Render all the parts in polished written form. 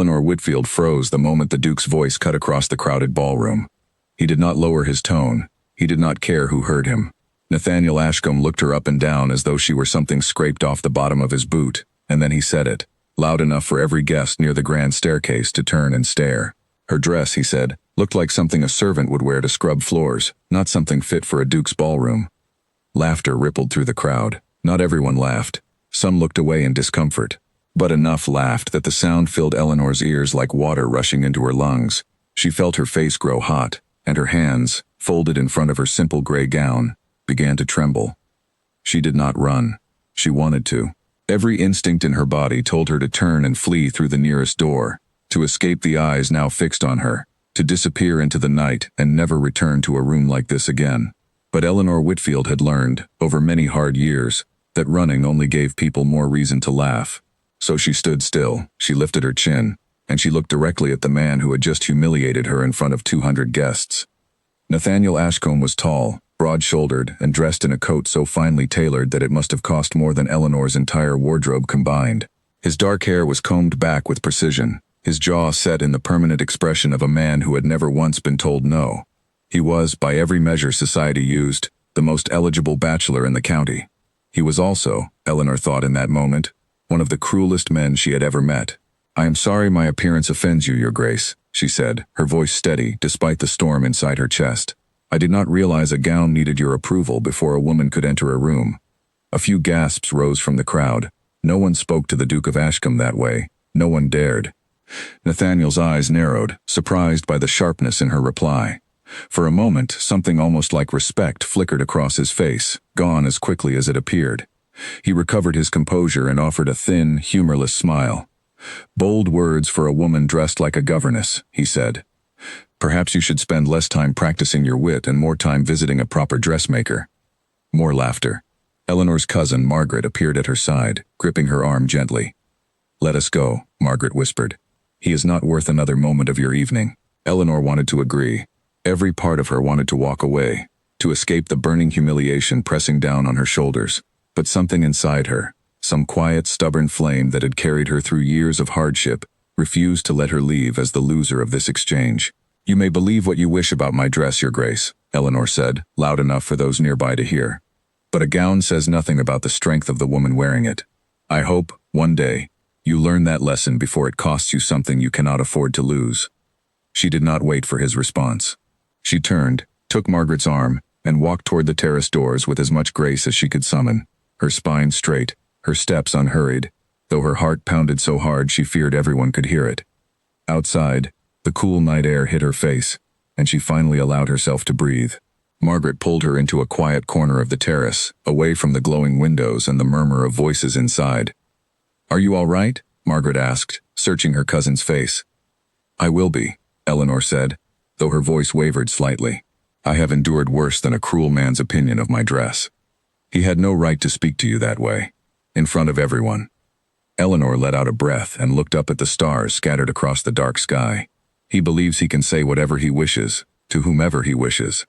Eleanor Whitfield froze the moment the Duke's voice cut across the crowded ballroom. He did not lower his tone. He did not care who heard him. Nathaniel Ashcombe looked her up and down as though she were something scraped off the bottom of his boot, and then he said it, loud enough for every guest near the grand staircase to turn and stare. Her dress, he said, looked like something a servant would wear to scrub floors, not something fit for a duke's ballroom. Laughter rippled through the crowd. Not everyone laughed. Some looked away in discomfort. But enough laughed that the sound filled Eleanor's ears like water rushing into her lungs. She felt her face grow hot, and her hands, folded in front of her simple gray gown, began to tremble. She did not run. She wanted to. Every instinct in her body told her to turn and flee through the nearest door, to escape the eyes now fixed on her, to disappear into the night and never return to a room like this again. But Eleanor Whitfield had learned, over many hard years, that running only gave people more reason to laugh. So she stood still, she lifted her chin, and she looked directly at the man who had just humiliated her in front of 200 guests. Nathaniel Ashcombe was tall, broad-shouldered, and dressed in a coat so finely tailored that it must have cost more than Eleanor's entire wardrobe combined. His dark hair was combed back with precision, his jaw set in the permanent expression of a man who had never once been told no. He was, by every measure society used, the most eligible bachelor in the county. He was also, Eleanor thought in that moment, one of the cruelest men she had ever met. "I am sorry my appearance offends you, Your Grace," she said, her voice steady despite the storm inside her chest. "I did not realize a gown needed your approval before a woman could enter a room." A few gasps rose from the crowd. No one spoke to the Duke of Ashcombe that way. No one dared. Nathaniel's eyes narrowed, surprised by the sharpness in her reply. For a moment, something almost like respect flickered across his face, gone as quickly as it appeared. He recovered his composure and offered a thin, humorless smile. "Bold words for a woman dressed like a governess," he said. "Perhaps you should spend less time practicing your wit and more time visiting a proper dressmaker." More laughter. Eleanor's cousin, Margaret, appeared at her side, gripping her arm gently. "Let us go," Margaret whispered. "He is not worth another moment of your evening." Eleanor wanted to agree. Every part of her wanted to walk away, to escape the burning humiliation pressing down on her shoulders. But something inside her, some quiet, stubborn flame that had carried her through years of hardship, refused to let her leave as the loser of this exchange. "You may believe what you wish about my dress, Your Grace," Eleanor said, loud enough for those nearby to hear. "But a gown says nothing about the strength of the woman wearing it. I hope, one day, you learn that lesson before it costs you something you cannot afford to lose." She did not wait for his response. She turned, took Margaret's arm, and walked toward the terrace doors with as much grace as she could summon, her spine straight, her steps unhurried, though her heart pounded so hard she feared everyone could hear it. Outside, the cool night air hit her face, and she finally allowed herself to breathe. Margaret pulled her into a quiet corner of the terrace, away from the glowing windows and the murmur of voices inside. "Are you all right?" Margaret asked, searching her cousin's face. "I will be," Eleanor said, though her voice wavered slightly. "I have endured worse than a cruel man's opinion of my dress. He had no right to speak to you that way, in front of everyone." Eleanor let out a breath and looked up at the stars scattered across the dark sky. "He believes he can say whatever he wishes, to whomever he wishes.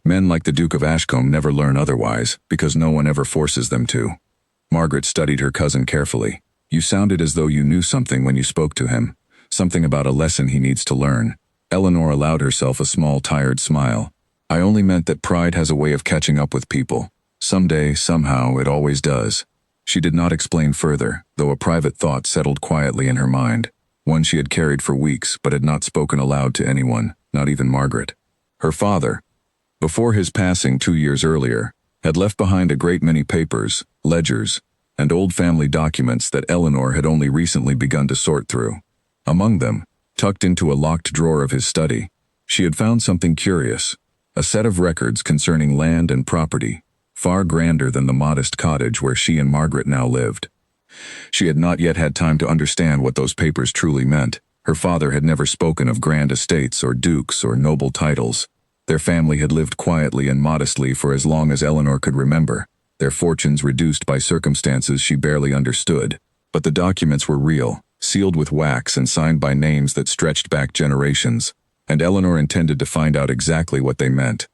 Men like the Duke of Ashcombe never learn otherwise, because no one ever forces them to." Margaret studied her cousin carefully. "You sounded as though you knew something when you spoke to him, something about a lesson he needs to learn." Eleanor allowed herself a small, tired smile. "I only meant that pride has a way of catching up with people. Someday, somehow, it always does." She did not explain further, though a private thought settled quietly in her mind, one she had carried for weeks but had not spoken aloud to anyone, not even Margaret. Her father, before his passing 2 years earlier, had left behind a great many papers, ledgers, and old family documents that Eleanor had only recently begun to sort through. Among them, tucked into a locked drawer of his study, she had found something curious, a set of records concerning land and property, far grander than the modest cottage where she and Margaret now lived. She had not yet had time to understand what those papers truly meant. Her father had never spoken of grand estates or dukes or noble titles. Their family had lived quietly and modestly for as long as Eleanor could remember, their fortunes reduced by circumstances she barely understood. But the documents were real, sealed with wax and signed by names that stretched back generations, and Eleanor intended to find out exactly what they meant.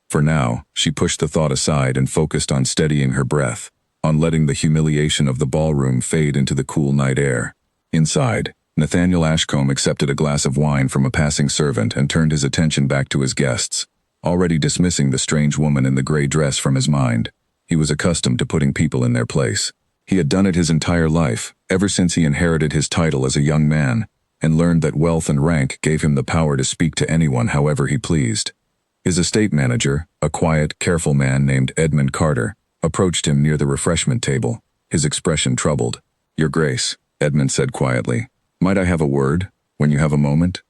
For now, she pushed the thought aside and focused on steadying her breath, on letting the humiliation of the ballroom fade into the cool night air. Inside, Nathaniel Ashcombe accepted a glass of wine from a passing servant and turned his attention back to his guests, already dismissing the strange woman in the gray dress from his mind. He was accustomed to putting people in their place. He had done it his entire life, ever since he inherited his title as a young man, and learned that wealth and rank gave him the power to speak to anyone however he pleased. His estate manager, a quiet, careful man named Edmund Carter, approached him near the refreshment table, his expression troubled. "Your Grace," Edmund said quietly, "might I have a word, when you have a moment?"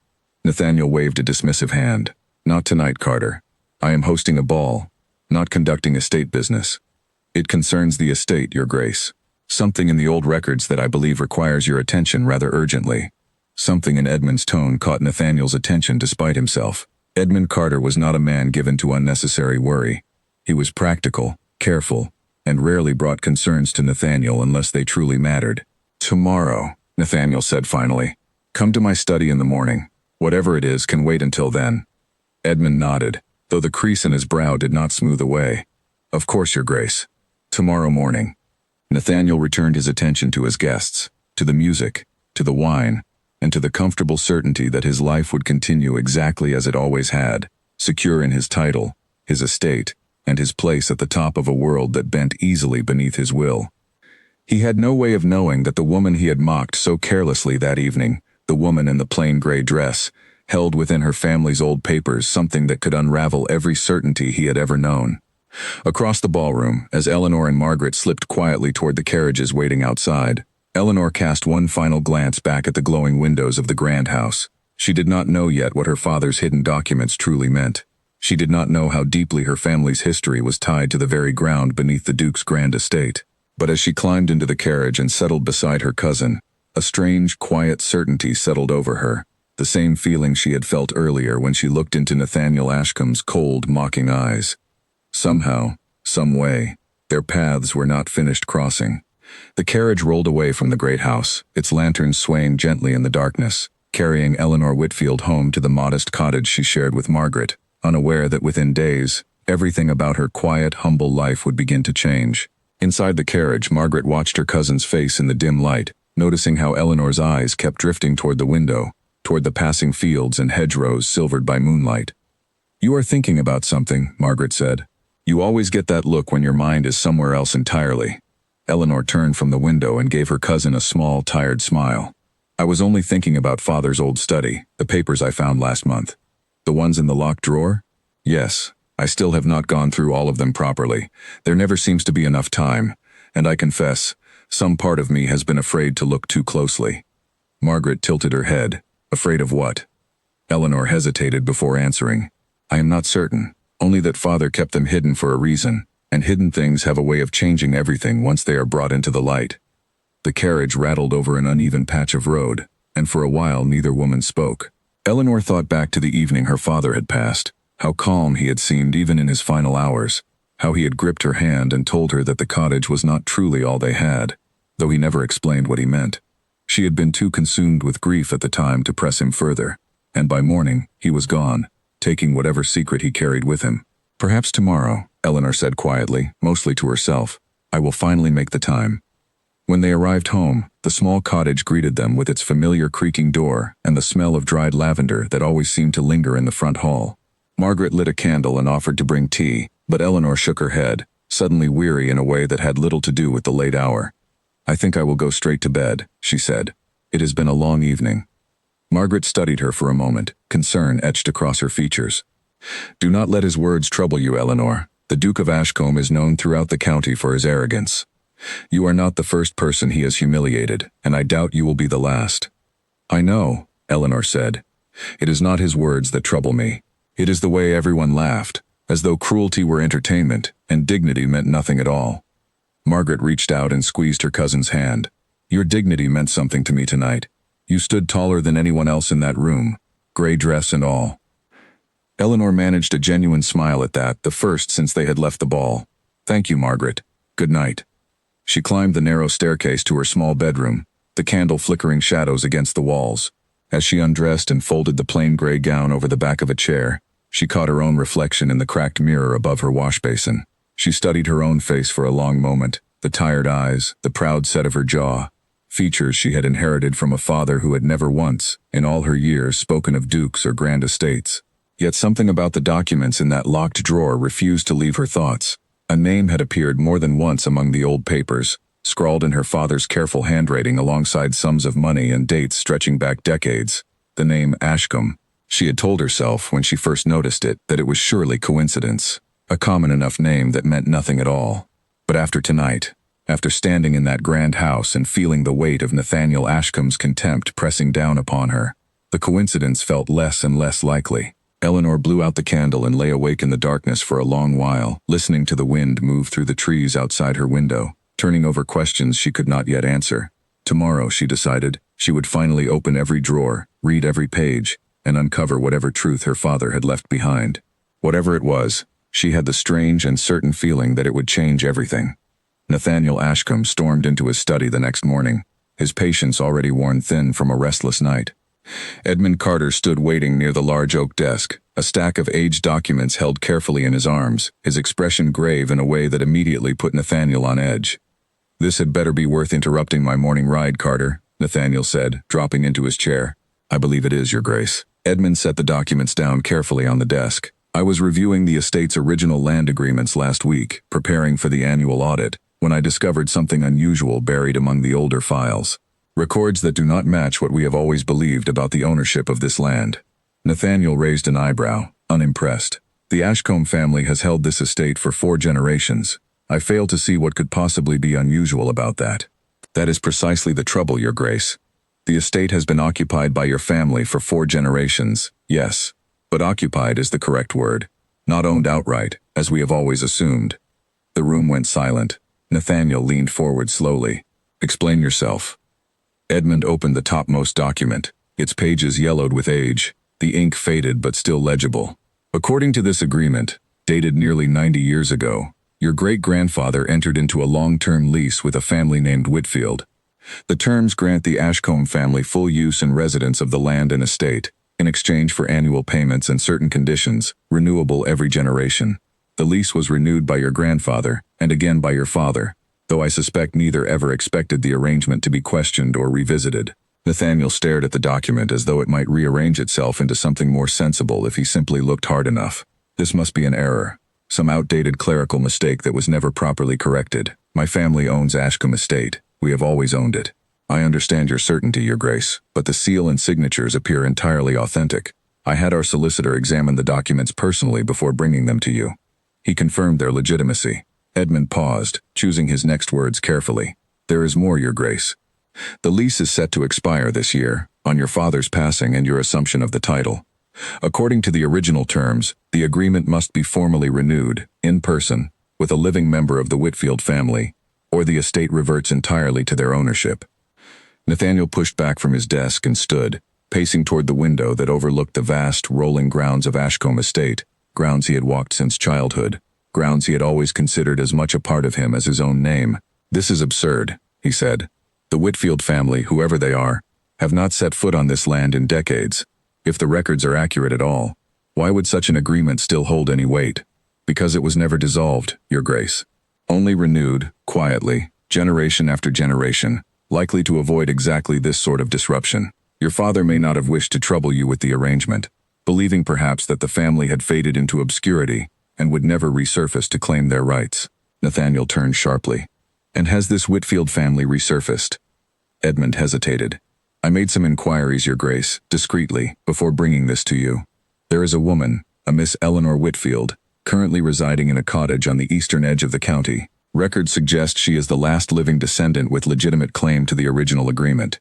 Nathaniel waved a dismissive hand. "Not tonight, Carter. I am hosting a ball, not conducting estate business. It concerns the estate, Your Grace. Something in the old records that I believe requires your attention rather urgently." Something in Edmund's tone caught Nathaniel's attention despite himself. Edmund Carter was not a man given to unnecessary worry. He was practical, careful, and rarely brought concerns to Nathaniel unless they truly mattered. "Tomorrow," Nathaniel said finally. "Come to my study in the morning. Whatever it is can wait until then." Edmund nodded, though the crease in his brow did not smooth away. "Of course, Your Grace. Tomorrow morning." Nathaniel returned his attention to his guests, to the music, to the wine, and to the comfortable certainty that his life would continue exactly as it always had, secure in his title, his estate, and his place at the top of a world that bent easily beneath his will. He had no way of knowing that the woman he had mocked so carelessly that evening, the woman in the plain gray dress, held within her family's old papers something that could unravel every certainty he had ever known. Across the ballroom, as Eleanor and Margaret slipped quietly toward the carriages waiting outside, Eleanor cast one final glance back at the glowing windows of the grand house. She did not know yet what her father's hidden documents truly meant. She did not know how deeply her family's history was tied to the very ground beneath the Duke's grand estate. But as she climbed into the carriage and settled beside her cousin, a strange, quiet certainty settled over her, the same feeling she had felt earlier when she looked into Nathaniel Ashcombe's cold, mocking eyes. Somehow, some way, their paths were not finished crossing. The carriage rolled away from the great house, its lanterns swaying gently in the darkness, carrying Eleanor Whitfield home to the modest cottage she shared with Margaret, unaware that within days, everything about her quiet, humble life would begin to change. Inside the carriage, Margaret watched her cousin's face in the dim light, noticing how Eleanor's eyes kept drifting toward the window, toward the passing fields and hedgerows silvered by moonlight. "You are thinking about something," Margaret said. "You always get that look when your mind is somewhere else entirely." Eleanor turned from the window and gave her cousin a small, tired smile. "I was only thinking about Father's old study, the papers I found last month." "The ones in the locked drawer?" "Yes. I still have not gone through all of them properly. There never seems to be enough time, and I confess, some part of me has been afraid to look too closely." Margaret tilted her head. "Afraid of what?" Eleanor hesitated before answering. "I am not certain, only that Father kept them hidden for a reason, and hidden things have a way of changing everything once they are brought into the light." The carriage rattled over an uneven patch of road, and for a while neither woman spoke. Eleanor thought back to the evening her father had passed, how calm he had seemed even in his final hours, how he had gripped her hand and told her that the cottage was not truly all they had, though he never explained what he meant. She had been too consumed with grief at the time to press him further, and by morning he was gone, taking whatever secret he carried with him. "Perhaps tomorrow," Eleanor said quietly, mostly to herself, "I will finally make the time." When they arrived home, the small cottage greeted them with its familiar creaking door and the smell of dried lavender that always seemed to linger in the front hall. Margaret lit a candle and offered to bring tea, but Eleanor shook her head, suddenly weary in a way that had little to do with the late hour. "I think I will go straight to bed," she said. "It has been a long evening." Margaret studied her for a moment, concern etched across her features. "Do not let his words trouble you, Eleanor. The Duke of Ashcombe is known throughout the county for his arrogance. You are not the first person he has humiliated, and I doubt you will be the last." "I know," Eleanor said. "It is not his words that trouble me. It is the way everyone laughed, as though cruelty were entertainment and dignity meant nothing at all." Margaret reached out and squeezed her cousin's hand. "Your dignity meant something to me tonight. You stood taller than anyone else in that room, gray dress and all." Eleanor managed a genuine smile at that, the first since they had left the ball. "Thank you, Margaret. Good night." She climbed the narrow staircase to her small bedroom, the candle flickering shadows against the walls. As she undressed and folded the plain gray gown over the back of a chair, she caught her own reflection in the cracked mirror above her wash basin. She studied her own face for a long moment, the tired eyes, the proud set of her jaw. features she had inherited from a father who had never once, in all her years, spoken of dukes or grand estates. Yet something about the documents in that locked drawer refused to leave her thoughts. A name had appeared more than once among the old papers, scrawled in her father's careful handwriting alongside sums of money and dates stretching back decades. The name Ashcombe. She had told herself, when she first noticed it, that it was surely coincidence, a common enough name that meant nothing at all. But after tonight, after standing in that grand house and feeling the weight of Nathaniel Ashcombe's contempt pressing down upon her, the coincidence felt less and less likely. Eleanor blew out the candle and lay awake in the darkness for a long while, listening to the wind move through the trees outside her window, turning over questions she could not yet answer. Tomorrow, she decided, she would finally open every drawer, read every page, and uncover whatever truth her father had left behind. Whatever it was, she had the strange and certain feeling that it would change everything. Nathaniel Ashcombe stormed into his study the next morning, his patience already worn thin from a restless night. Edmund Carter stood waiting near the large oak desk, a stack of aged documents held carefully in his arms, his expression grave in a way that immediately put Nathaniel on edge. "This had better be worth interrupting my morning ride, Carter," Nathaniel said, dropping into his chair. "I believe it is, Your Grace." Edmund set the documents down carefully on the desk. "I was reviewing the estate's original land agreements last week, preparing for the annual audit, when I discovered something unusual buried among the older files. Records that do not match what we have always believed about the ownership of this land." Nathaniel raised an eyebrow, unimpressed. "The Ashcombe family has held this estate for 4 generations. I fail to see what could possibly be unusual about that." "That is precisely the trouble, Your Grace. The estate has been occupied by your family for 4 generations, yes, but occupied is the correct word, not owned outright, as we have always assumed." The room went silent. Nathaniel leaned forward slowly. "Explain yourself." Edmund opened the topmost document, its pages yellowed with age, the ink faded but still legible. "According to this agreement, dated nearly 90 years ago, your great-grandfather entered into a long-term lease with a family named Whitfield. The terms grant the Ashcombe family full use and residence of the land and estate, in exchange for annual payments and certain conditions, renewable every generation. The lease was renewed by your grandfather, and again by your father, though I suspect neither ever expected the arrangement to be questioned or revisited." Nathaniel stared at the document as though it might rearrange itself into something more sensible if he simply looked hard enough. This must be an error, some outdated clerical mistake that was never properly corrected. "My family owns Ashcombe Estate. We have always owned it. I understand your certainty, Your Grace, but the seal and signatures appear entirely authentic. I had our solicitor examine the documents personally before bringing them to you. He confirmed their legitimacy." Edmund paused, choosing his next words carefully. "There is more, Your Grace. The lease is set to expire this year, on your father's passing and your assumption of the title. According to the original terms, the agreement must be formally renewed, in person, with a living member of the Whitfield family, or the estate reverts entirely to their ownership." Nathaniel pushed back from his desk and stood, pacing toward the window that overlooked the vast, rolling grounds of Ashcombe Estate, grounds he had walked since childhood, grounds he had always considered as much a part of him as his own name. "This is absurd," he said. "The Whitfield family, whoever they are, have not set foot on this land in decades. If the records are accurate at all, why would such an agreement still hold any weight? Because it was never dissolved, Your Grace. Only renewed, quietly, generation after generation, likely to avoid exactly this sort of disruption. Your father may not have wished to trouble you with the arrangement, believing perhaps that the family had faded into obscurity and would never resurface to claim their rights." Nathaniel turned sharply. "And has this Whitfield family resurfaced?" Edmund hesitated. "I made some inquiries, Your Grace, discreetly, before bringing this to you. There is a woman, a Miss Eleanor Whitfield, currently residing in a cottage on the eastern edge of the county. Records suggest she is the last living descendant with legitimate claim to the original agreement."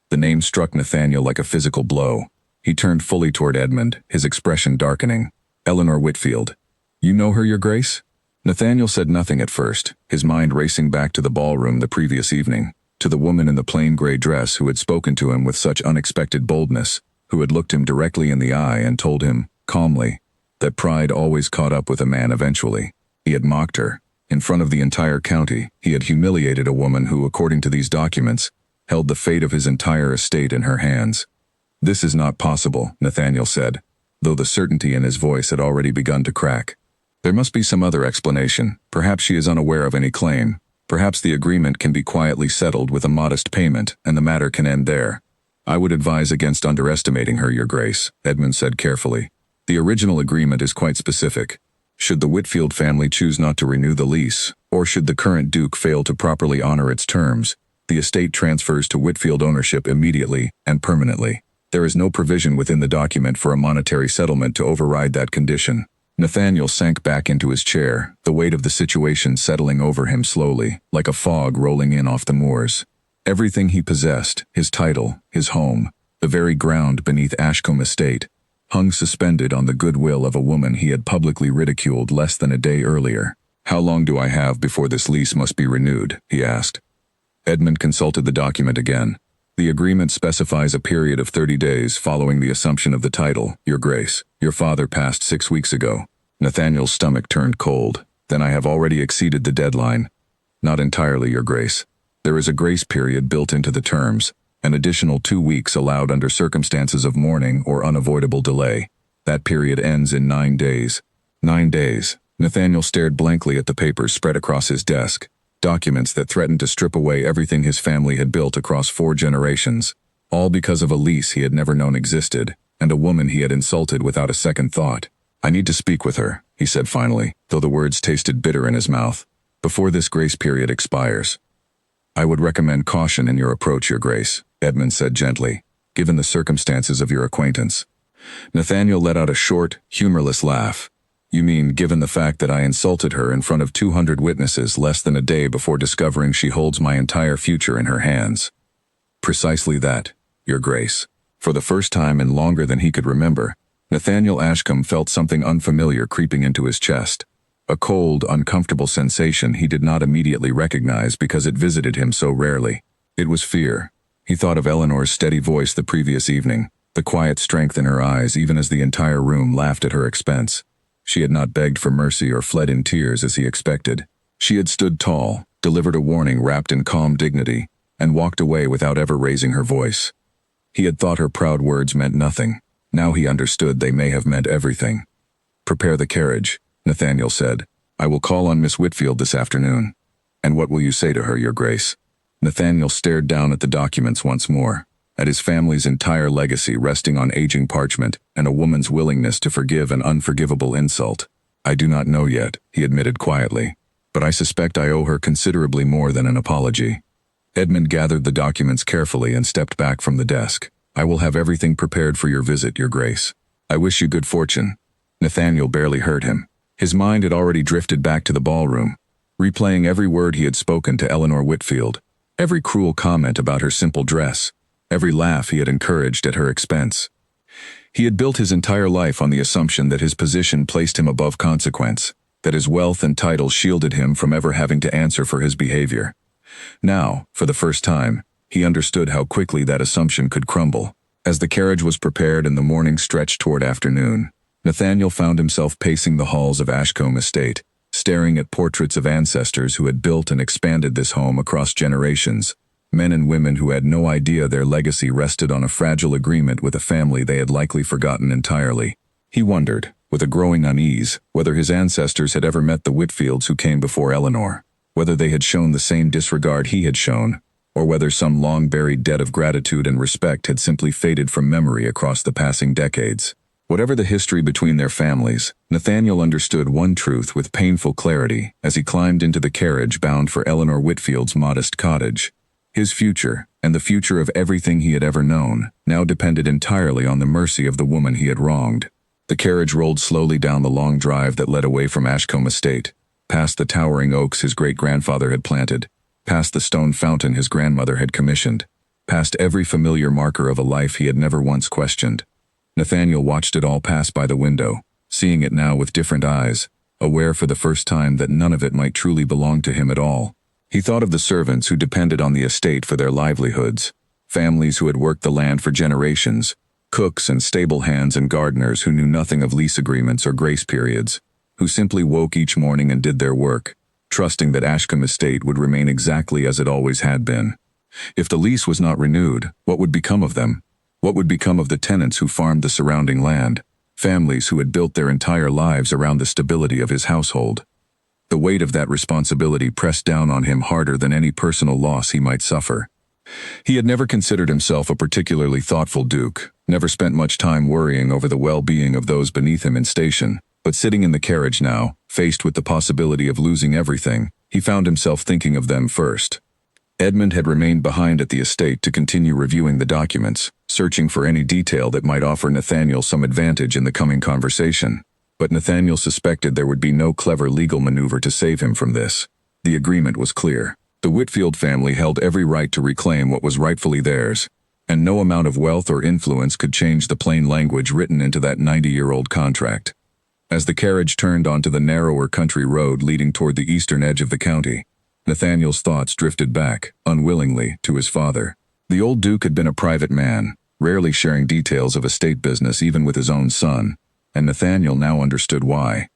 The name struck Nathaniel like a physical blow. He turned fully toward Edmund, his expression darkening. "Eleanor Whitfield. You know her, Your Grace?" Nathaniel said nothing at first, his mind racing back to the ballroom the previous evening, to the woman in the plain gray dress who had spoken to him with such unexpected boldness, who had looked him directly in the eye and told him, calmly, that pride always caught up with a man eventually. He had mocked her. In front of the entire county, he had humiliated a woman who, according to these documents, held the fate of his entire estate in her hands. "This is not possible," Nathaniel said, though the certainty in his voice had already begun to crack. "There must be some other explanation. Perhaps she is unaware of any claim. Perhaps the agreement can be quietly settled with a modest payment, and the matter can end there. I would advise against underestimating her, Your Grace, Edmund said carefully. The original agreement is quite specific. Should the Whitfield family choose not to renew the lease, or should the current Duke fail to properly honor its terms, the estate transfers to Whitfield ownership immediately and permanently. There is no provision within the document for a monetary settlement to override that condition. Nathaniel sank back into his chair, the weight of the situation settling over him slowly, like a fog rolling in off the moors. Everything he possessed, his title, his home, the very ground beneath Ashcombe Estate, hung suspended on the goodwill of a woman he had publicly ridiculed less than a day earlier. How long do I have before this lease must be renewed? He asked. Edmund consulted the document again. The agreement specifies a period of 30 days following the assumption of the title, Your Grace. Your father passed 6 weeks ago. Nathaniel's stomach turned cold. Then I have already exceeded the deadline. Not entirely, Your Grace. There is a grace period built into the terms, an additional 2 weeks allowed under circumstances of mourning or unavoidable delay. That period ends in 9 days. 9 days. Nathaniel stared blankly at the papers spread across his desk. Documents that threatened to strip away everything his family had built across 4 generations, all because of a lease he had never known existed, and a woman he had insulted without a second thought. I need to speak with her, he said finally, though the words tasted bitter in his mouth, before this grace period expires. I would recommend caution in your approach, Your Grace, Edmund said gently, given the circumstances of your acquaintance. Nathaniel let out a short, humorless laugh. You mean given the fact that I insulted her in front of 200 witnesses less than a day before discovering she holds my entire future in her hands? Precisely that, Your Grace. For the first time in longer than he could remember, Nathaniel Ashcombe felt something unfamiliar creeping into his chest. A cold, uncomfortable sensation he did not immediately recognize because it visited him so rarely. It was fear. He thought of Eleanor's steady voice the previous evening, the quiet strength in her eyes even as the entire room laughed at her expense. She had not begged for mercy or fled in tears as he expected. She had stood tall, delivered a warning wrapped in calm dignity, and walked away without ever raising her voice. He had thought her proud words meant nothing. Now he understood they may have meant everything. Prepare the carriage, Nathaniel said. I will call on Miss Whitfield this afternoon. And what will you say to her, Your Grace? Nathaniel stared down at the documents once more, at his family's entire legacy resting on aging parchment and a woman's willingness to forgive an unforgivable insult. I do not know yet, he admitted quietly, but I suspect I owe her considerably more than an apology. Edmund gathered the documents carefully and stepped back from the desk. I will have everything prepared for your visit, Your Grace. I wish you good fortune. Nathaniel barely heard him. His mind had already drifted back to the ballroom, replaying every word he had spoken to Eleanor Whitfield, every cruel comment about her simple dress, every laugh he had encouraged at her expense. He had built his entire life on the assumption that his position placed him above consequence, that his wealth and title shielded him from ever having to answer for his behavior. Now, for the first time, he understood how quickly that assumption could crumble. As the carriage was prepared and the morning stretched toward afternoon, Nathaniel found himself pacing the halls of Ashcombe Estate, staring at portraits of ancestors who had built and expanded this home across generations, men and women who had no idea their legacy rested on a fragile agreement with a family they had likely forgotten entirely. He wondered, with a growing unease, whether his ancestors had ever met the Whitfields who came before Eleanor, whether they had shown the same disregard he had shown, or whether some long-buried debt of gratitude and respect had simply faded from memory across the passing decades. Whatever the history between their families, Nathaniel understood one truth with painful clarity as he climbed into the carriage bound for Eleanor Whitfield's modest cottage. His future, and the future of everything he had ever known, now depended entirely on the mercy of the woman he had wronged. The carriage rolled slowly down the long drive that led away from Ashcombe Estate, past the towering oaks his great-grandfather had planted, past the stone fountain his grandmother had commissioned, past every familiar marker of a life he had never once questioned. Nathaniel watched it all pass by the window, seeing it now with different eyes, aware for the first time that none of it might truly belong to him at all. He thought of the servants who depended on the estate for their livelihoods, families who had worked the land for generations, cooks and stable hands and gardeners who knew nothing of lease agreements or grace periods, who simply woke each morning and did their work, trusting that Ashcombe Estate would remain exactly as it always had been. If the lease was not renewed, what would become of them? What would become of the tenants who farmed the surrounding land, families who had built their entire lives around the stability of his household? The weight of that responsibility pressed down on him harder than any personal loss he might suffer. He had never considered himself a particularly thoughtful duke, never spent much time worrying over the well-being of those beneath him in station, but sitting in the carriage now, faced with the possibility of losing everything, he found himself thinking of them first. Edmund had remained behind at the estate to continue reviewing the documents, searching for any detail that might offer Nathaniel some advantage in the coming conversation. But Nathaniel suspected there would be no clever legal maneuver to save him from this. The agreement was clear. The Whitfield family held every right to reclaim what was rightfully theirs, and no amount of wealth or influence could change the plain language written into that 90-year-old contract. As the carriage turned onto the narrower country road leading toward the eastern edge of the county, Nathaniel's thoughts drifted back, unwillingly, to his father. The old duke had been a private man, rarely sharing details of estate business even with his own son, and Nathaniel now understood why.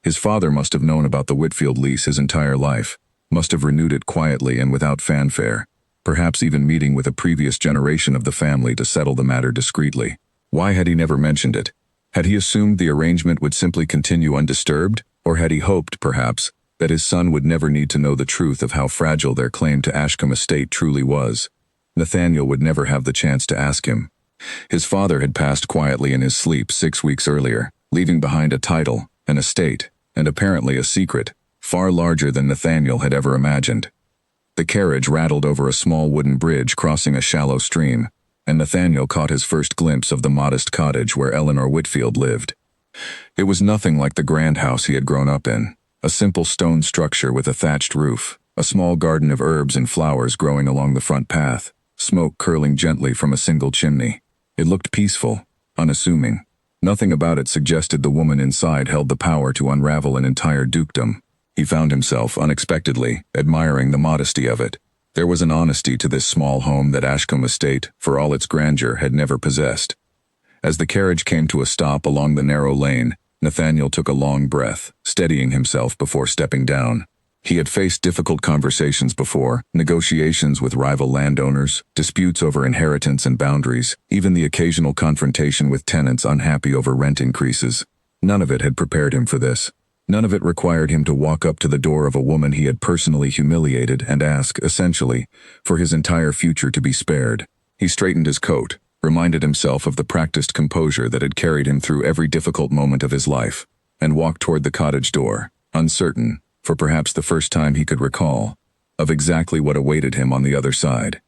His father must have known about the Whitfield lease his entire life, must have renewed it quietly and without fanfare, perhaps even meeting with a previous generation of the family to settle the matter discreetly. Why had he never mentioned it? Had he assumed the arrangement would simply continue undisturbed, or had he hoped, perhaps, that his son would never need to know the truth of how fragile their claim to Ashcombe Estate truly was? Nathaniel would never have the chance to ask him. His father had passed quietly in his sleep 6 weeks earlier, leaving behind a title, an estate, and apparently a secret, far larger than Nathaniel had ever imagined. The carriage rattled over a small wooden bridge crossing a shallow stream, and Nathaniel caught his first glimpse of the modest cottage where Eleanor Whitfield lived. It was nothing like the grand house he had grown up in, a simple stone structure with a thatched roof, a small garden of herbs and flowers growing along the front path, smoke curling gently from a single chimney. It looked peaceful, unassuming. Nothing about it suggested the woman inside held the power to unravel an entire dukedom. He found himself, unexpectedly, admiring the modesty of it. There was an honesty to this small home that Ashcombe Estate, for all its grandeur, had never possessed. As the carriage came to a stop along the narrow lane, Nathaniel took a long breath, steadying himself before stepping down. He had faced difficult conversations before, negotiations with rival landowners, disputes over inheritance and boundaries, even the occasional confrontation with tenants unhappy over rent increases. None of it had prepared him for this. None of it required him to walk up to the door of a woman he had personally humiliated and ask, essentially, for his entire future to be spared. He straightened his coat, reminded himself of the practiced composure that had carried him through every difficult moment of his life, and walked toward the cottage door, uncertain, for perhaps the first time he could recall, of exactly what awaited him on the other side.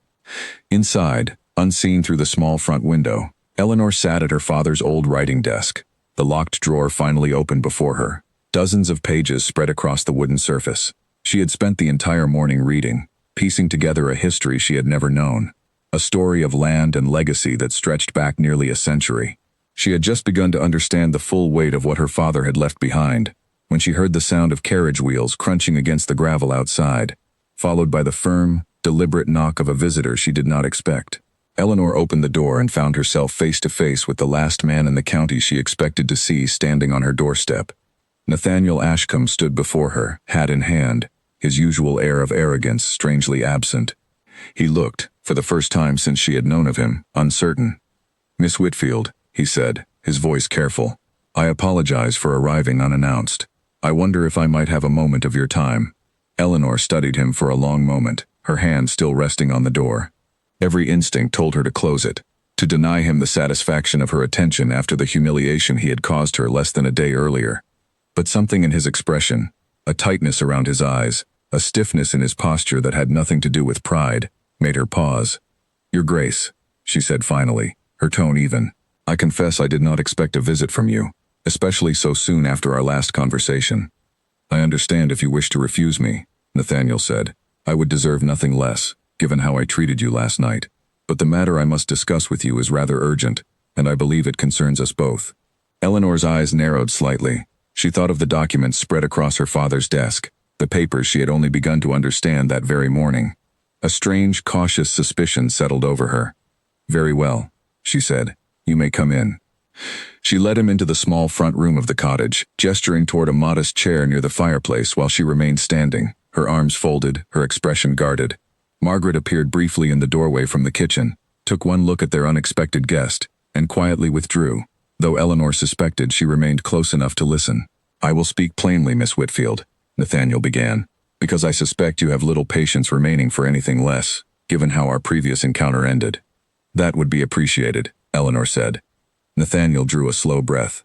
Inside, unseen through the small front window, Eleanor sat at her father's old writing desk, the locked drawer finally open before her. Dozens of pages spread across the wooden surface. She had spent the entire morning reading, piecing together a history she had never known, a story of land and legacy that stretched back nearly a century. She had just begun to understand the full weight of what her father had left behind, when she heard the sound of carriage wheels crunching against the gravel outside, followed by the firm, deliberate knock of a visitor she did not expect. Eleanor opened the door and found herself face to face with the last man in the county she expected to see standing on her doorstep. Nathaniel Ashcombe stood before her, hat in hand, his usual air of arrogance strangely absent. He looked, for the first time since she had known of him, uncertain. "Miss Whitfield," he said, his voice careful, "I apologize for arriving unannounced. I wonder if I might have a moment of your time." Eleanor studied him for a long moment, her hand still resting on the door. Every instinct told her to close it, to deny him the satisfaction of her attention after the humiliation he had caused her less than a day earlier. But something in his expression, a tightness around his eyes, a stiffness in his posture that had nothing to do with pride, made her pause. "Your Grace," she said finally, her tone even, "I confess I did not expect a visit from you, especially so soon after our last conversation." "I understand if you wish to refuse me," Nathaniel said. "I would deserve nothing less, given how I treated you last night. But the matter I must discuss with you is rather urgent, and I believe it concerns us both." Eleanor's eyes narrowed slightly. She thought of the documents spread across her father's desk, the papers she had only begun to understand that very morning. A strange, cautious suspicion settled over her. "Very well," she said. "You may come in." She led him into the small front room of the cottage, gesturing toward a modest chair near the fireplace while she remained standing, her arms folded, her expression guarded. Margaret appeared briefly in the doorway from the kitchen, took one look at their unexpected guest, and quietly withdrew. Though Eleanor suspected, she remained close enough to listen. "I will speak plainly, Miss Whitfield. Nathaniel began, because I suspect you have little patience remaining for anything less, given how our previous encounter ended. That would be appreciated, Eleanor said. Nathaniel drew a slow breath.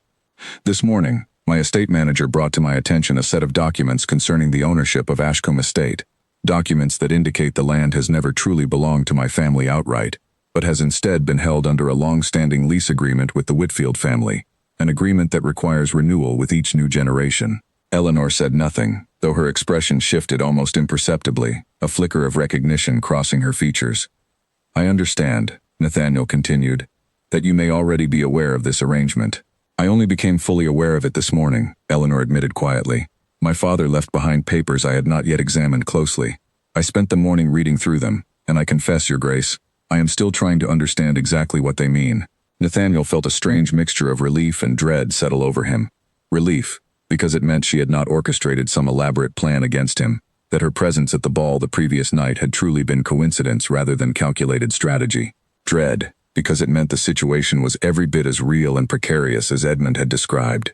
This morning, my estate manager brought to my attention a set of documents concerning the ownership of Ashcombe Estate. Documents that indicate the land has never truly belonged to my family outright, but has instead been held under a long-standing lease agreement with the Whitfield family, an agreement that requires renewal with each new generation. Eleanor said nothing, though her expression shifted almost imperceptibly, a flicker of recognition crossing her features. I understand, Nathaniel continued, that you may already be aware of this arrangement. I only became fully aware of it this morning, Eleanor admitted quietly. My father left behind papers I had not yet examined closely. I spent the morning reading through them, and I confess, Your Grace, I am still trying to understand exactly what they mean. Nathaniel felt a strange mixture of relief and dread settle over him. Relief, because it meant she had not orchestrated some elaborate plan against him, that her presence at the ball the previous night had truly been coincidence rather than calculated strategy. Dread, because it meant the situation was every bit as real and precarious as Edmund had described.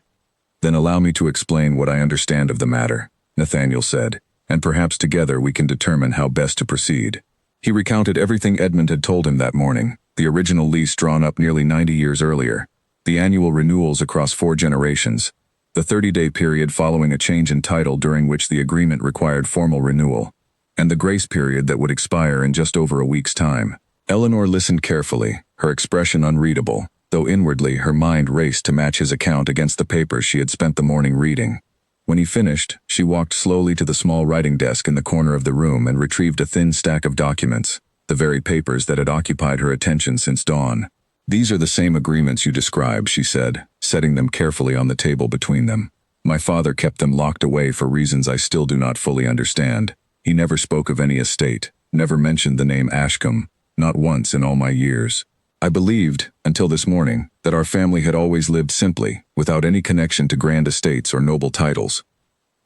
Then allow me to explain what I understand of the matter, Nathaniel said, and perhaps together we can determine how best to proceed. He recounted everything Edmund had told him that morning, the original lease drawn up nearly 90 years earlier, the annual renewals across 4 generations, the 30-day period following a change in title during which the agreement required formal renewal, and the grace period that would expire in just over a week's time. Eleanor listened carefully, her expression unreadable, though inwardly her mind raced to match his account against the papers she had spent the morning reading. When he finished, she walked slowly to the small writing desk in the corner of the room and retrieved a thin stack of documents, the very papers that had occupied her attention since dawn. These are the same agreements you described, she said, setting them carefully on the table between them. My father kept them locked away for reasons I still do not fully understand. He never spoke of any estate, never mentioned the name Ashcombe, not once in all my years. I believed, until this morning, that our family had always lived simply, without any connection to grand estates or noble titles.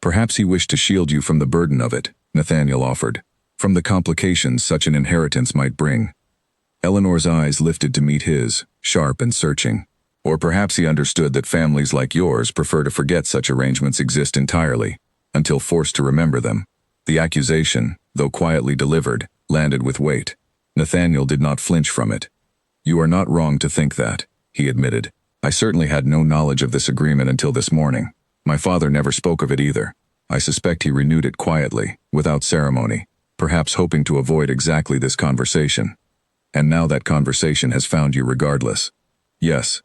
Perhaps he wished to shield you from the burden of it, Nathaniel offered, from the complications such an inheritance might bring. Eleanor's eyes lifted to meet his, sharp and searching. Or perhaps he understood that families like yours prefer to forget such arrangements exist entirely, until forced to remember them. The accusation, though quietly delivered, landed with weight. Nathaniel did not flinch from it. You are not wrong to think that, he admitted. I certainly had no knowledge of this agreement until this morning. My father never spoke of it either. I suspect he renewed it quietly, without ceremony, perhaps hoping to avoid exactly this conversation. And now that conversation has found you regardless. Yes.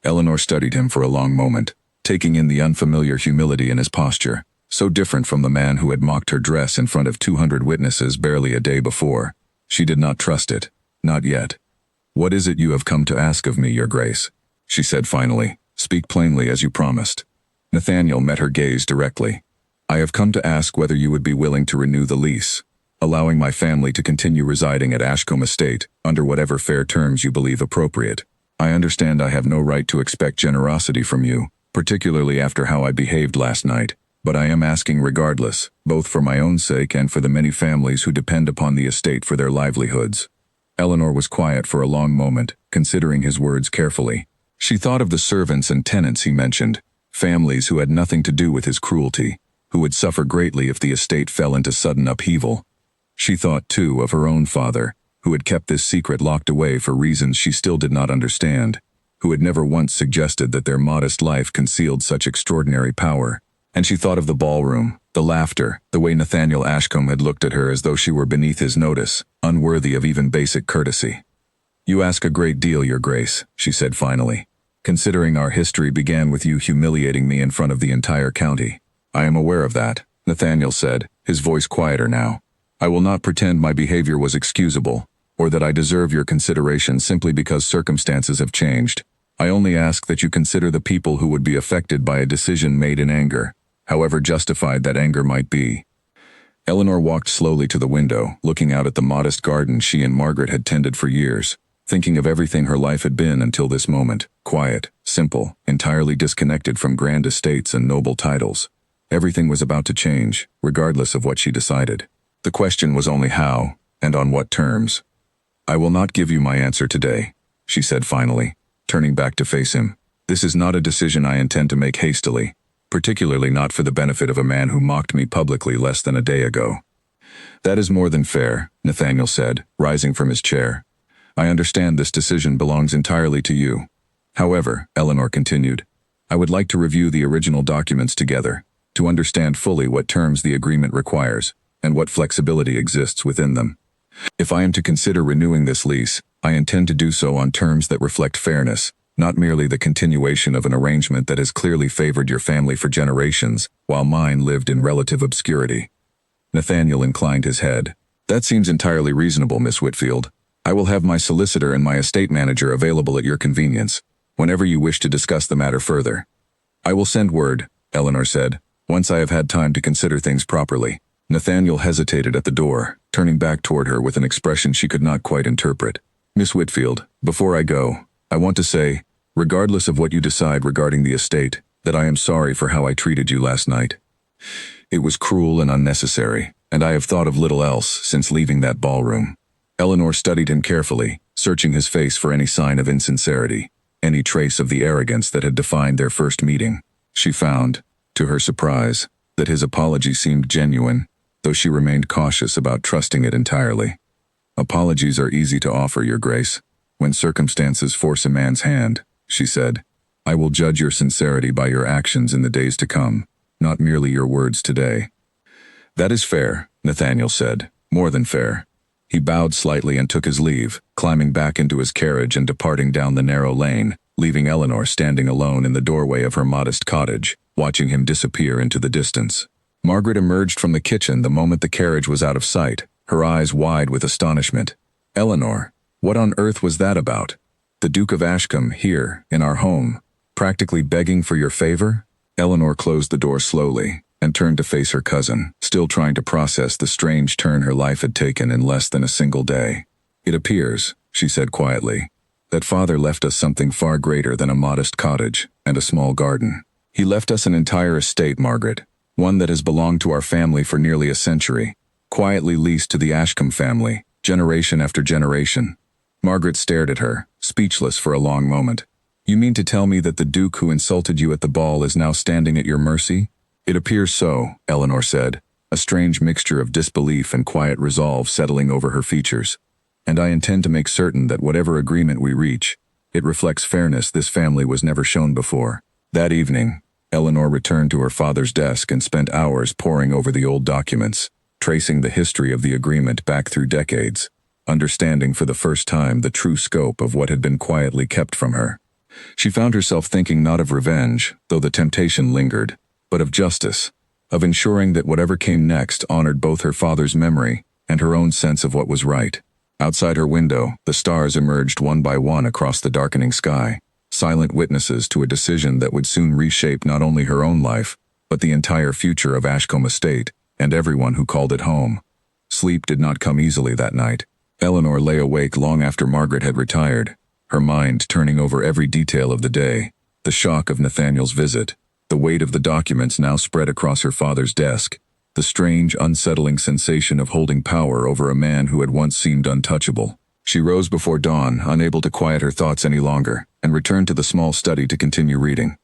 Eleanor studied him for a long moment, taking in the unfamiliar humility in his posture, so different from the man who had mocked her dress in front of 200 witnesses barely a day before. She did not trust it, not yet. What is it you have come to ask of me, Your Grace? She said finally. Speak plainly as you promised. Nathaniel met her gaze directly. I have come to ask whether you would be willing to renew the lease, allowing my family to continue residing at Ashcombe Estate under whatever fair terms you believe appropriate. I understand I have no right to expect generosity from you, particularly after how I behaved last night, but I am asking regardless, both for my own sake and for the many families who depend upon the estate for their livelihoods. Eleanor was quiet for a long moment, considering his words carefully. She thought of the servants and tenants he mentioned, families who had nothing to do with his cruelty, who would suffer greatly if the estate fell into sudden upheaval. She thought, too, of her own father, who had kept this secret locked away for reasons she still did not understand, who had never once suggested that their modest life concealed such extraordinary power. And she thought of the ballroom, the laughter, the way Nathaniel Ashcombe had looked at her as though she were beneath his notice, unworthy of even basic courtesy. You ask a great deal, Your Grace, she said finally, considering our history began with you humiliating me in front of the entire county. I am aware of that, Nathaniel said, his voice quieter now. I will not pretend my behavior was excusable, or that I deserve your consideration simply because circumstances have changed. I only ask that you consider the people who would be affected by a decision made in anger, however justified that anger might be. Eleanor walked slowly to the window, looking out at the modest garden she and Margaret had tended for years, thinking of everything her life had been until this moment, quiet, simple, entirely disconnected from grand estates and noble titles. Everything was about to change, regardless of what she decided. The question was only how, and on what terms. I will not give you my answer today, she said finally, turning back to face him. This is not a decision I intend to make hastily. particularly not for the benefit of a man who mocked me publicly less than a day ago. That is more than fair, Nathaniel said, rising from his chair. I understand this decision belongs entirely to you. However, Eleanor continued, I would like to review the original documents together, to understand fully what terms the agreement requires, and what flexibility exists within them. If I am to consider renewing this lease, I intend to do so on terms that reflect fairness, not merely the continuation of an arrangement that has clearly favored your family for generations, while mine lived in relative obscurity. Nathaniel inclined his head. That seems entirely reasonable, Miss Whitfield. I will have my solicitor and my estate manager available at your convenience, whenever you wish to discuss the matter further. I will send word, Eleanor said, once I have had time to consider things properly. Nathaniel hesitated at the door, turning back toward her with an expression she could not quite interpret. Miss Whitfield, before I go, I want to say, regardless of what you decide regarding the estate, that I am sorry for how I treated you last night. It was cruel and unnecessary, and I have thought of little else since leaving that ballroom. Eleanor studied him carefully, searching his face for any sign of insincerity, any trace of the arrogance that had defined their first meeting. She found, to her surprise, that his apology seemed genuine, though she remained cautious about trusting it entirely. Apologies are easy to offer, Your Grace, when circumstances force a man's hand, she said. I will judge your sincerity by your actions in the days to come, not merely your words today. That is fair, Nathaniel said, more than fair. He bowed slightly and took his leave, climbing back into his carriage and departing down the narrow lane, leaving Eleanor standing alone in the doorway of her modest cottage, watching him disappear into the distance. Margaret emerged from the kitchen the moment the carriage was out of sight, her eyes wide with astonishment. Eleanor, what on earth was that about? The Duke of Ashcombe here, in our home, practically begging for your favor? Eleanor closed the door slowly and turned to face her cousin, still trying to process the strange turn her life had taken in less than a single day. It appears, she said quietly, that father left us something far greater than a modest cottage and a small garden. He left us an entire estate, Margaret, one that has belonged to our family for nearly a century, quietly leased to the Ashcombe family, generation after generation. Margaret stared at her, speechless for a long moment. You mean to tell me that the Duke who insulted you at the ball is now standing at your mercy? It appears so, Eleanor said, a strange mixture of disbelief and quiet resolve settling over her features. And I intend to make certain that whatever agreement we reach, it reflects fairness this family was never shown before. That evening, Eleanor returned to her father's desk and spent hours poring over the old documents, tracing the history of the agreement back through decades, understanding for the first time the true scope of what had been quietly kept from her. She found herself thinking not of revenge, though the temptation lingered, but of justice, of ensuring that whatever came next honored both her father's memory and her own sense of what was right. Outside her window, the stars emerged one by one across the darkening sky, silent witnesses to a decision that would soon reshape not only her own life, but the entire future of Ashcombe Estate and everyone who called it home. Sleep did not come easily that night. Eleanor lay awake long after Margaret had retired, her mind turning over every detail of the day, the shock of Nathaniel's visit, the weight of the documents now spread across her father's desk, the strange, unsettling sensation of holding power over a man who had once seemed untouchable. She rose before dawn, unable to quiet her thoughts any longer, and returned to the small study to continue reading.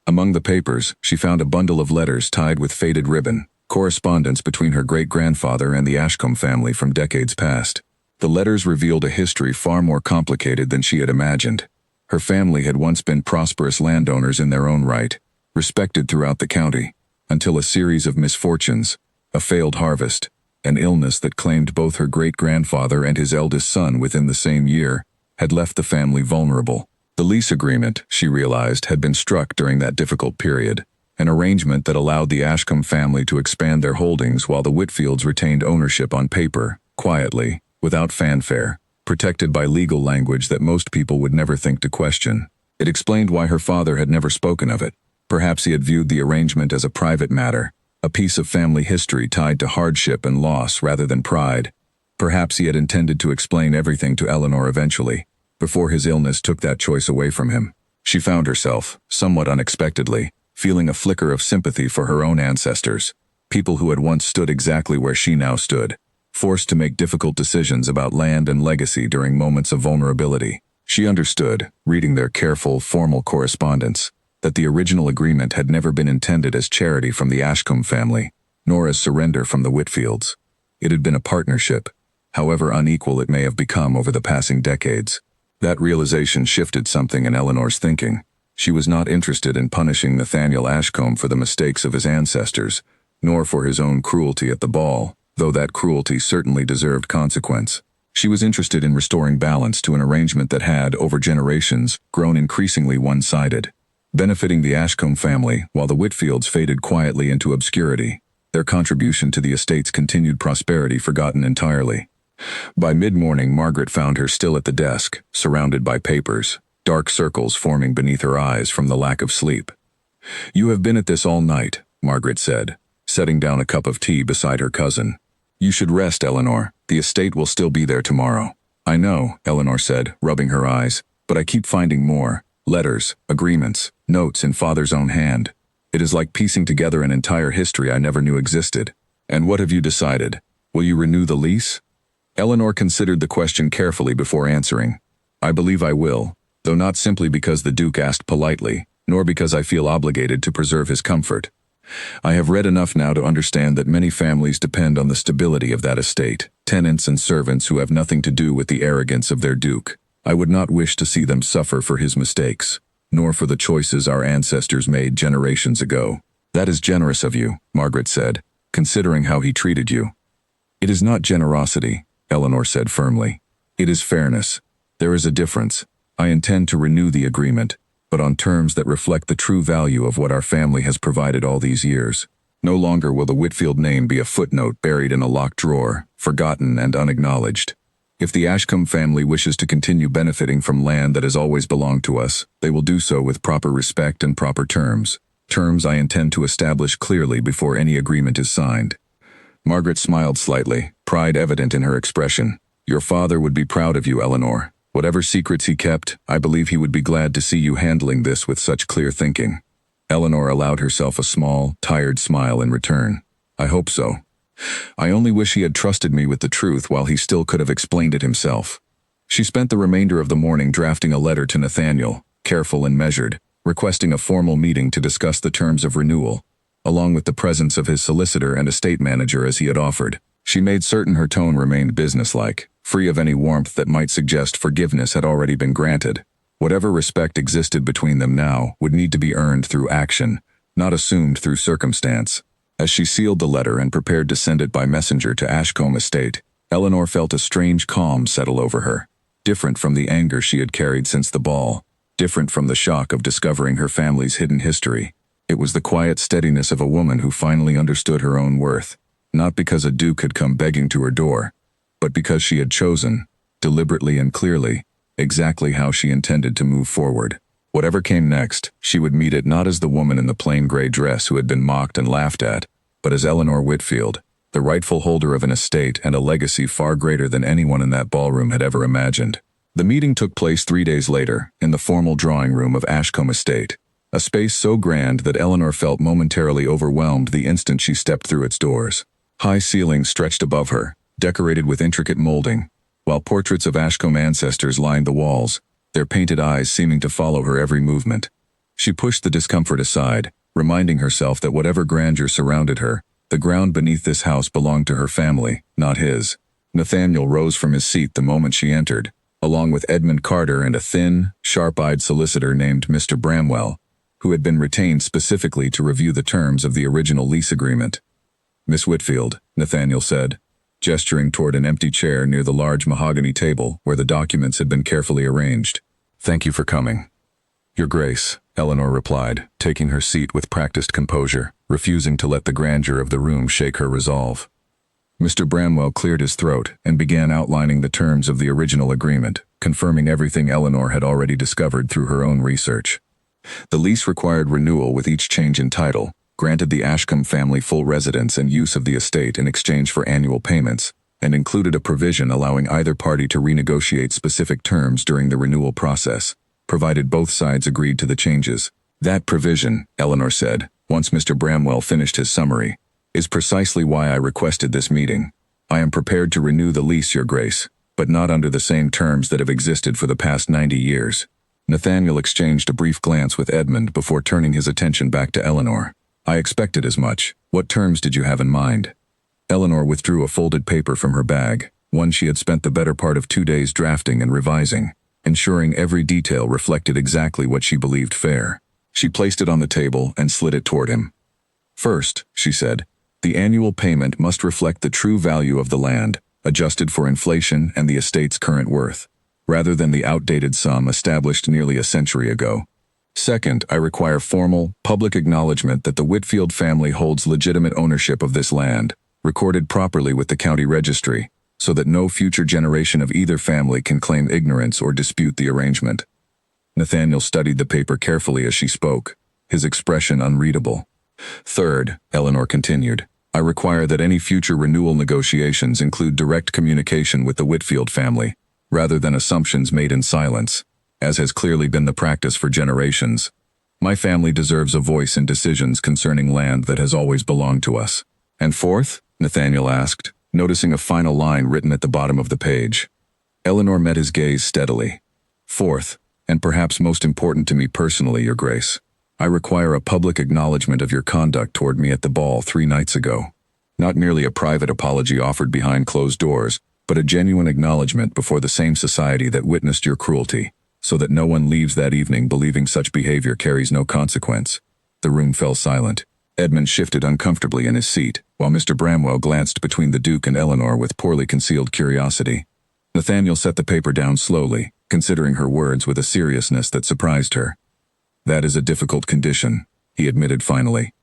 Among the papers, she found a bundle of letters tied with faded ribbon, correspondence between her great-grandfather and the Ashcombe family from decades past. The letters revealed a history far more complicated than she had imagined. Her family had once been prosperous landowners in their own right, respected throughout the county, until a series of misfortunes, a failed harvest, an illness that claimed both her great-grandfather and his eldest son within the same year, had left the family vulnerable. The lease agreement, she realized, had been struck during that difficult period, an arrangement that allowed the Ashcombe family to expand their holdings while the Whitfields retained ownership on paper, quietly, without fanfare, protected by legal language that most people would never think to question. It explained why her father had never spoken of it. Perhaps he had viewed the arrangement as a private matter, a piece of family history tied to hardship and loss rather than pride. Perhaps he had intended to explain everything to Eleanor eventually, before his illness took that choice away from him. She found herself, somewhat unexpectedly, feeling a flicker of sympathy for her own ancestors, people who had once stood exactly where she now stood, forced to make difficult decisions about land and legacy during moments of vulnerability. She understood, reading their careful, formal correspondence, that the original agreement had never been intended as charity from the Ashcombe family, nor as surrender from the Whitfields. It had been a partnership, however unequal it may have become over the passing decades. That realization shifted something in Eleanor's thinking. She was not interested in punishing Nathaniel Ashcombe for the mistakes of his ancestors, nor for his own cruelty at the ball, though that cruelty certainly deserved consequence. She was interested in restoring balance to an arrangement that had, over generations, grown increasingly one-sided, benefiting the Ashcombe family while the Whitfields faded quietly into obscurity, their contribution to the estate's continued prosperity forgotten entirely. By mid-morning, Margaret found her still at the desk, surrounded by papers, dark circles forming beneath her eyes from the lack of sleep. "You have been at this all night," Margaret said, setting down a cup of tea beside her cousin. "You should rest, Eleanor. The estate will still be there tomorrow." "I know," Eleanor said, rubbing her eyes, "but I keep finding more. Letters, agreements, notes in Father's own hand. It is like piecing together an entire history I never knew existed." "And what have you decided? Will you renew the lease?" Eleanor considered the question carefully before answering. "I believe I will, though not simply because the Duke asked politely, nor because I feel obligated to preserve his comfort. I have read enough now to understand that many families depend on the stability of that estate, tenants and servants who have nothing to do with the arrogance of their Duke. I would not wish to see them suffer for his mistakes, nor for the choices our ancestors made generations ago." "That is generous of you," Margaret said, "considering how he treated you." "It is not generosity," Eleanor said firmly. "It is fairness. There is a difference. I intend to renew the agreement, but on terms that reflect the true value of what our family has provided all these years. No longer will the Whitfield name be a footnote buried in a locked drawer, forgotten and unacknowledged. If the Ashcombe family wishes to continue benefiting from land that has always belonged to us, they will do so with proper respect and proper terms. Terms I intend to establish clearly before any agreement is signed." Margaret smiled slightly, pride evident in her expression. "Your father would be proud of you, Eleanor. Whatever secrets he kept, I believe he would be glad to see you handling this with such clear thinking." Eleanor allowed herself a small, tired smile in return. "I hope so. I only wish he had trusted me with the truth while he still could have explained it himself." She spent the remainder of the morning drafting a letter to Nathaniel, careful and measured, requesting a formal meeting to discuss the terms of renewal, along with the presence of his solicitor and estate manager as he had offered. She made certain her tone remained businesslike, free of any warmth that might suggest forgiveness had already been granted. Whatever respect existed between them now would need to be earned through action, not assumed through circumstance. As she sealed the letter and prepared to send it by messenger to Ashcombe Estate, Eleanor felt a strange calm settle over her, different from the anger she had carried since the ball, different from the shock of discovering her family's hidden history. It was the quiet steadiness of a woman who finally understood her own worth, not because a duke had come begging to her door, but because she had chosen, deliberately and clearly, exactly how she intended to move forward. Whatever came next, she would meet it not as the woman in the plain gray dress who had been mocked and laughed at, but as Eleanor Whitfield, the rightful holder of an estate and a legacy far greater than anyone in that ballroom had ever imagined. The meeting took place 3 days later, in the formal drawing room of Ashcombe Estate, a space so grand that Eleanor felt momentarily overwhelmed the instant she stepped through its doors. High ceilings stretched above her, decorated with intricate molding, while portraits of Ashcombe ancestors lined the walls, their painted eyes seeming to follow her every movement. She pushed the discomfort aside, reminding herself that whatever grandeur surrounded her, the ground beneath this house belonged to her family, not his. Nathaniel rose from his seat the moment she entered, along with Edmund Carter and a thin, sharp-eyed solicitor named Mr. Bramwell, who had been retained specifically to review the terms of the original lease agreement. "Miss Whitfield," Nathaniel said, gesturing toward an empty chair near the large mahogany table where the documents had been carefully arranged. "Thank you for coming." "Your Grace," Eleanor replied, taking her seat with practiced composure, refusing to let the grandeur of the room shake her resolve. Mr. Bramwell cleared his throat and began outlining the terms of the original agreement, confirming everything Eleanor had already discovered through her own research. The lease required renewal with each change in title, granted the Ashcombe family full residence and use of the estate in exchange for annual payments, and included a provision allowing either party to renegotiate specific terms during the renewal process, provided both sides agreed to the changes. "That provision," Eleanor said, once Mr. Bramwell finished his summary, "is precisely why I requested this meeting. I am prepared to renew the lease, Your Grace, but not under the same terms that have existed for the past 90 years. Nathaniel exchanged a brief glance with Edmund before turning his attention back to Eleanor. I expected as much. What terms did you have in mind? Eleanor withdrew a folded paper from her bag, one she had spent the better part of 2 days drafting and revising, ensuring every detail reflected exactly what she believed fair. She placed it on the table and slid it toward him. First, she said, the annual payment must reflect the true value of the land, adjusted for inflation and the estate's current worth, rather than the outdated sum established nearly a century ago. Second, I require formal, public acknowledgement that the Whitfield family holds legitimate ownership of this land, recorded properly with the county registry, so that no future generation of either family can claim ignorance or dispute the arrangement. Nathaniel studied the paper carefully as she spoke, his expression unreadable. Third, Eleanor continued, I require that any future renewal negotiations include direct communication with the Whitfield family, rather than assumptions made in silence, as has clearly been the practice for generations. My family deserves a voice in decisions concerning land that has always belonged to us. And fourth? Nathaniel asked, noticing a final line written at the bottom of the page. Eleanor met his gaze steadily. Fourth, and perhaps most important to me personally, Your Grace, I require a public acknowledgement of your conduct toward me at the ball 3 nights ago. Not merely a private apology offered behind closed doors, but a genuine acknowledgement before the same society that witnessed your cruelty, so that no one leaves that evening believing such behavior carries no consequence. The room fell silent. Edmund shifted uncomfortably in his seat, while Mr. Bramwell glanced between the Duke and Eleanor with poorly concealed curiosity. Nathaniel set the paper down slowly, considering her words with a seriousness that surprised her. That is a difficult condition, he admitted finally.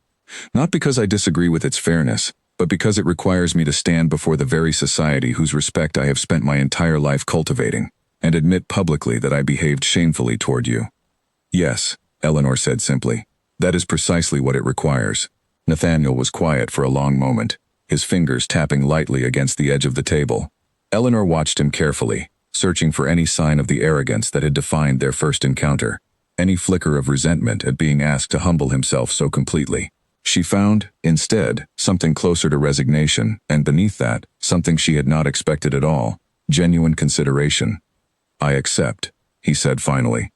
Not because I disagree with its fairness, but because it requires me to stand before the very society whose respect I have spent my entire life cultivating, and admit publicly that I behaved shamefully toward you. Yes, Eleanor said simply. That is precisely what it requires. Nathaniel was quiet for a long moment, his fingers tapping lightly against the edge of the table. Eleanor watched him carefully, searching for any sign of the arrogance that had defined their first encounter, any flicker of resentment at being asked to humble himself so completely. She found, instead, something closer to resignation, and beneath that, something she had not expected at all, genuine consideration. I accept, he said finally.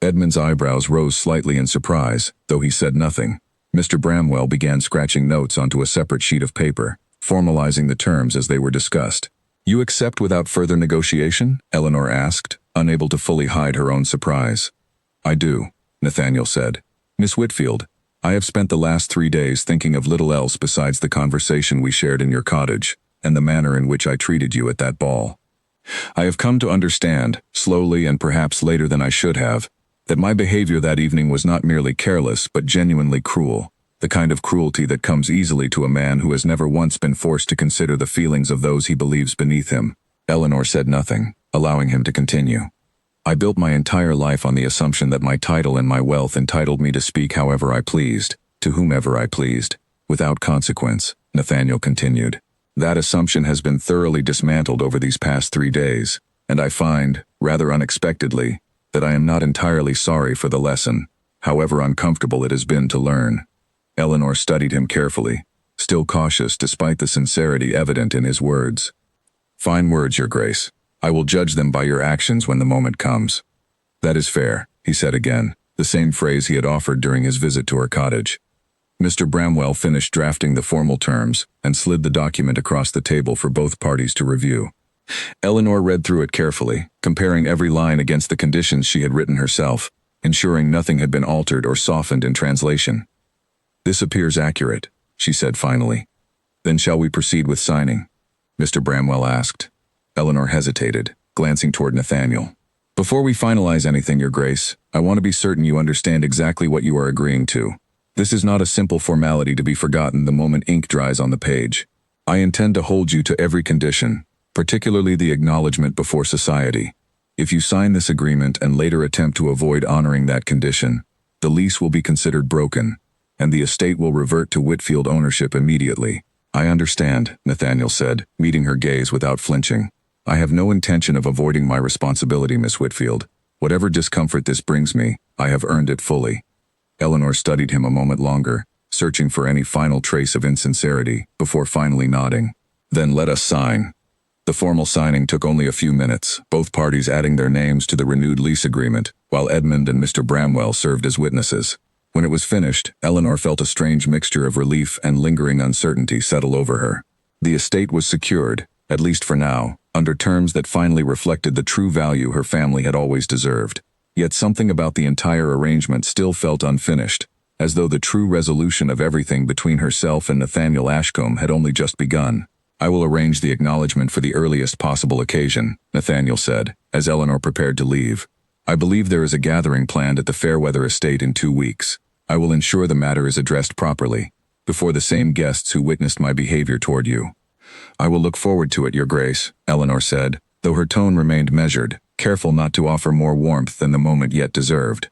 Edmund's eyebrows rose slightly in surprise, though he said nothing. Mr. Bramwell began scratching notes onto a separate sheet of paper, formalizing the terms as they were discussed. You accept without further negotiation? Eleanor asked, unable to fully hide her own surprise. I do, Nathaniel said. Miss Whitfield, I have spent the last 3 days thinking of little else besides the conversation we shared in your cottage, and the manner in which I treated you at that ball. I have come to understand, slowly and perhaps later than I should have, that my behavior that evening was not merely careless but genuinely cruel, the kind of cruelty that comes easily to a man who has never once been forced to consider the feelings of those he believes beneath him. Eleanor said nothing, allowing him to continue. I built my entire life on the assumption that my title and my wealth entitled me to speak however I pleased, to whomever I pleased, without consequence, Nathaniel continued. That assumption has been thoroughly dismantled over these past 3 days, and I find, rather unexpectedly, that I am not entirely sorry for the lesson, however uncomfortable it has been to learn. Eleanor studied him carefully, still cautious despite the sincerity evident in his words. Fine words, Your Grace. I will judge them by your actions when the moment comes. That is fair, he said again, the same phrase he had offered during his visit to her cottage. Mr. Bramwell finished drafting the formal terms and slid the document across the table for both parties to review. Eleanor read through it carefully, comparing every line against the conditions she had written herself, ensuring nothing had been altered or softened in translation. This appears accurate, she said finally. Then shall we proceed with signing? Mr. Bramwell asked. Eleanor hesitated, glancing toward Nathaniel. Before we finalize anything, Your Grace, I want to be certain you understand exactly what you are agreeing to. This is not a simple formality to be forgotten the moment ink dries on the page. I intend to hold you to every condition, particularly the acknowledgement before society. If you sign this agreement and later attempt to avoid honoring that condition, the lease will be considered broken, and the estate will revert to Whitfield ownership immediately. I understand, Nathaniel said, meeting her gaze without flinching. I have no intention of avoiding my responsibility, Miss Whitfield. Whatever discomfort this brings me, I have earned it fully. Eleanor studied him a moment longer, searching for any final trace of insincerity, before finally nodding. Then let us sign. The formal signing took only a few minutes, both parties adding their names to the renewed lease agreement, while Edmund and Mr. Bramwell served as witnesses. When it was finished, Eleanor felt a strange mixture of relief and lingering uncertainty settle over her. The estate was secured, at least for now, under terms that finally reflected the true value her family had always deserved. Yet something about the entire arrangement still felt unfinished, as though the true resolution of everything between herself and Nathaniel Ashcombe had only just begun. "I will arrange the acknowledgement for the earliest possible occasion," Nathaniel said, as Eleanor prepared to leave. "I believe there is a gathering planned at the Fairweather estate in 2 weeks. I will ensure the matter is addressed properly, before the same guests who witnessed my behavior toward you." "I will look forward to it, Your Grace," Eleanor said, though her tone remained measured, careful not to offer more warmth than the moment yet deserved.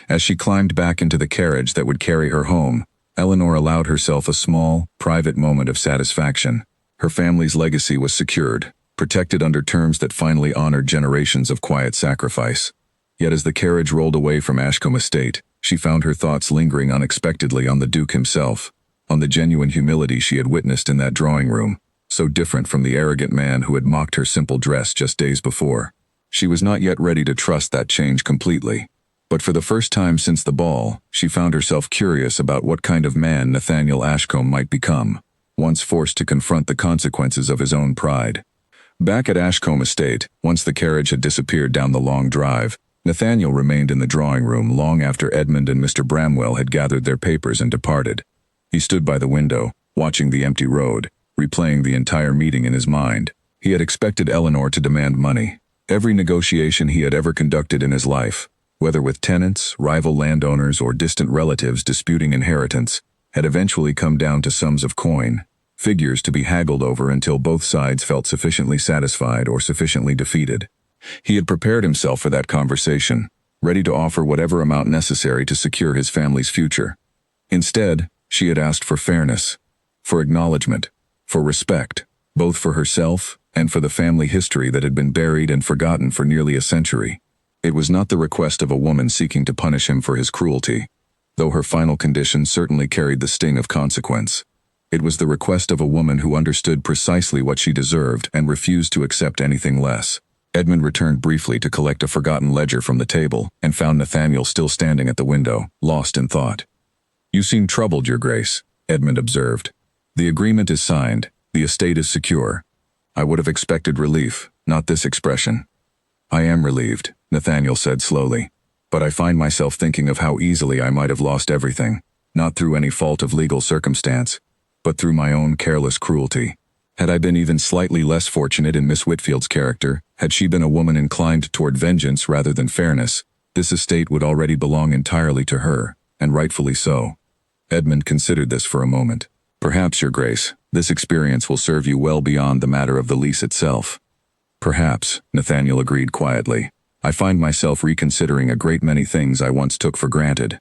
As she climbed back into the carriage that would carry her home, Eleanor allowed herself a small, private moment of satisfaction. Her family's legacy was secured, protected under terms that finally honored generations of quiet sacrifice. Yet as the carriage rolled away from Ashcombe Estate, she found her thoughts lingering unexpectedly on the Duke himself, on the genuine humility she had witnessed in that drawing room, so different from the arrogant man who had mocked her simple dress just days before. She was not yet ready to trust that change completely. But for the first time since the ball, she found herself curious about what kind of man Nathaniel Ashcombe might become, once forced to confront the consequences of his own pride. Back at Ashcombe Estate, once the carriage had disappeared down the long drive, Nathaniel remained in the drawing room long after Edmund and Mr. Bramwell had gathered their papers and departed. He stood by the window, watching the empty road, replaying the entire meeting in his mind. He had expected Eleanor to demand money. Every negotiation he had ever conducted in his life, whether with tenants, rival landowners, or distant relatives disputing inheritance, had eventually come down to sums of coin, figures to be haggled over until both sides felt sufficiently satisfied or sufficiently defeated. He had prepared himself for that conversation, ready to offer whatever amount necessary to secure his family's future. Instead, she had asked for fairness, for acknowledgement, for respect, both for herself and for the family history that had been buried and forgotten for nearly a century. It was not the request of a woman seeking to punish him for his cruelty, though her final condition certainly carried the sting of consequence. It was the request of a woman who understood precisely what she deserved and refused to accept anything less. Edmund returned briefly to collect a forgotten ledger from the table and found Nathaniel still standing at the window, lost in thought. "You seem troubled, Your Grace," Edmund observed. "The agreement is signed. The estate is secure. I would have expected relief, not this expression." "I am relieved," Nathaniel said slowly, "but I find myself thinking of how easily I might have lost everything, not through any fault of legal circumstance, but through my own careless cruelty. Had I been even slightly less fortunate in Miss Whitfield's character, had she been a woman inclined toward vengeance rather than fairness, this estate would already belong entirely to her, and rightfully so." Edmund considered this for a moment. "Perhaps, Your Grace, this experience will serve you well beyond the matter of the lease itself." "Perhaps," Nathaniel agreed quietly. "I find myself reconsidering a great many things I once took for granted."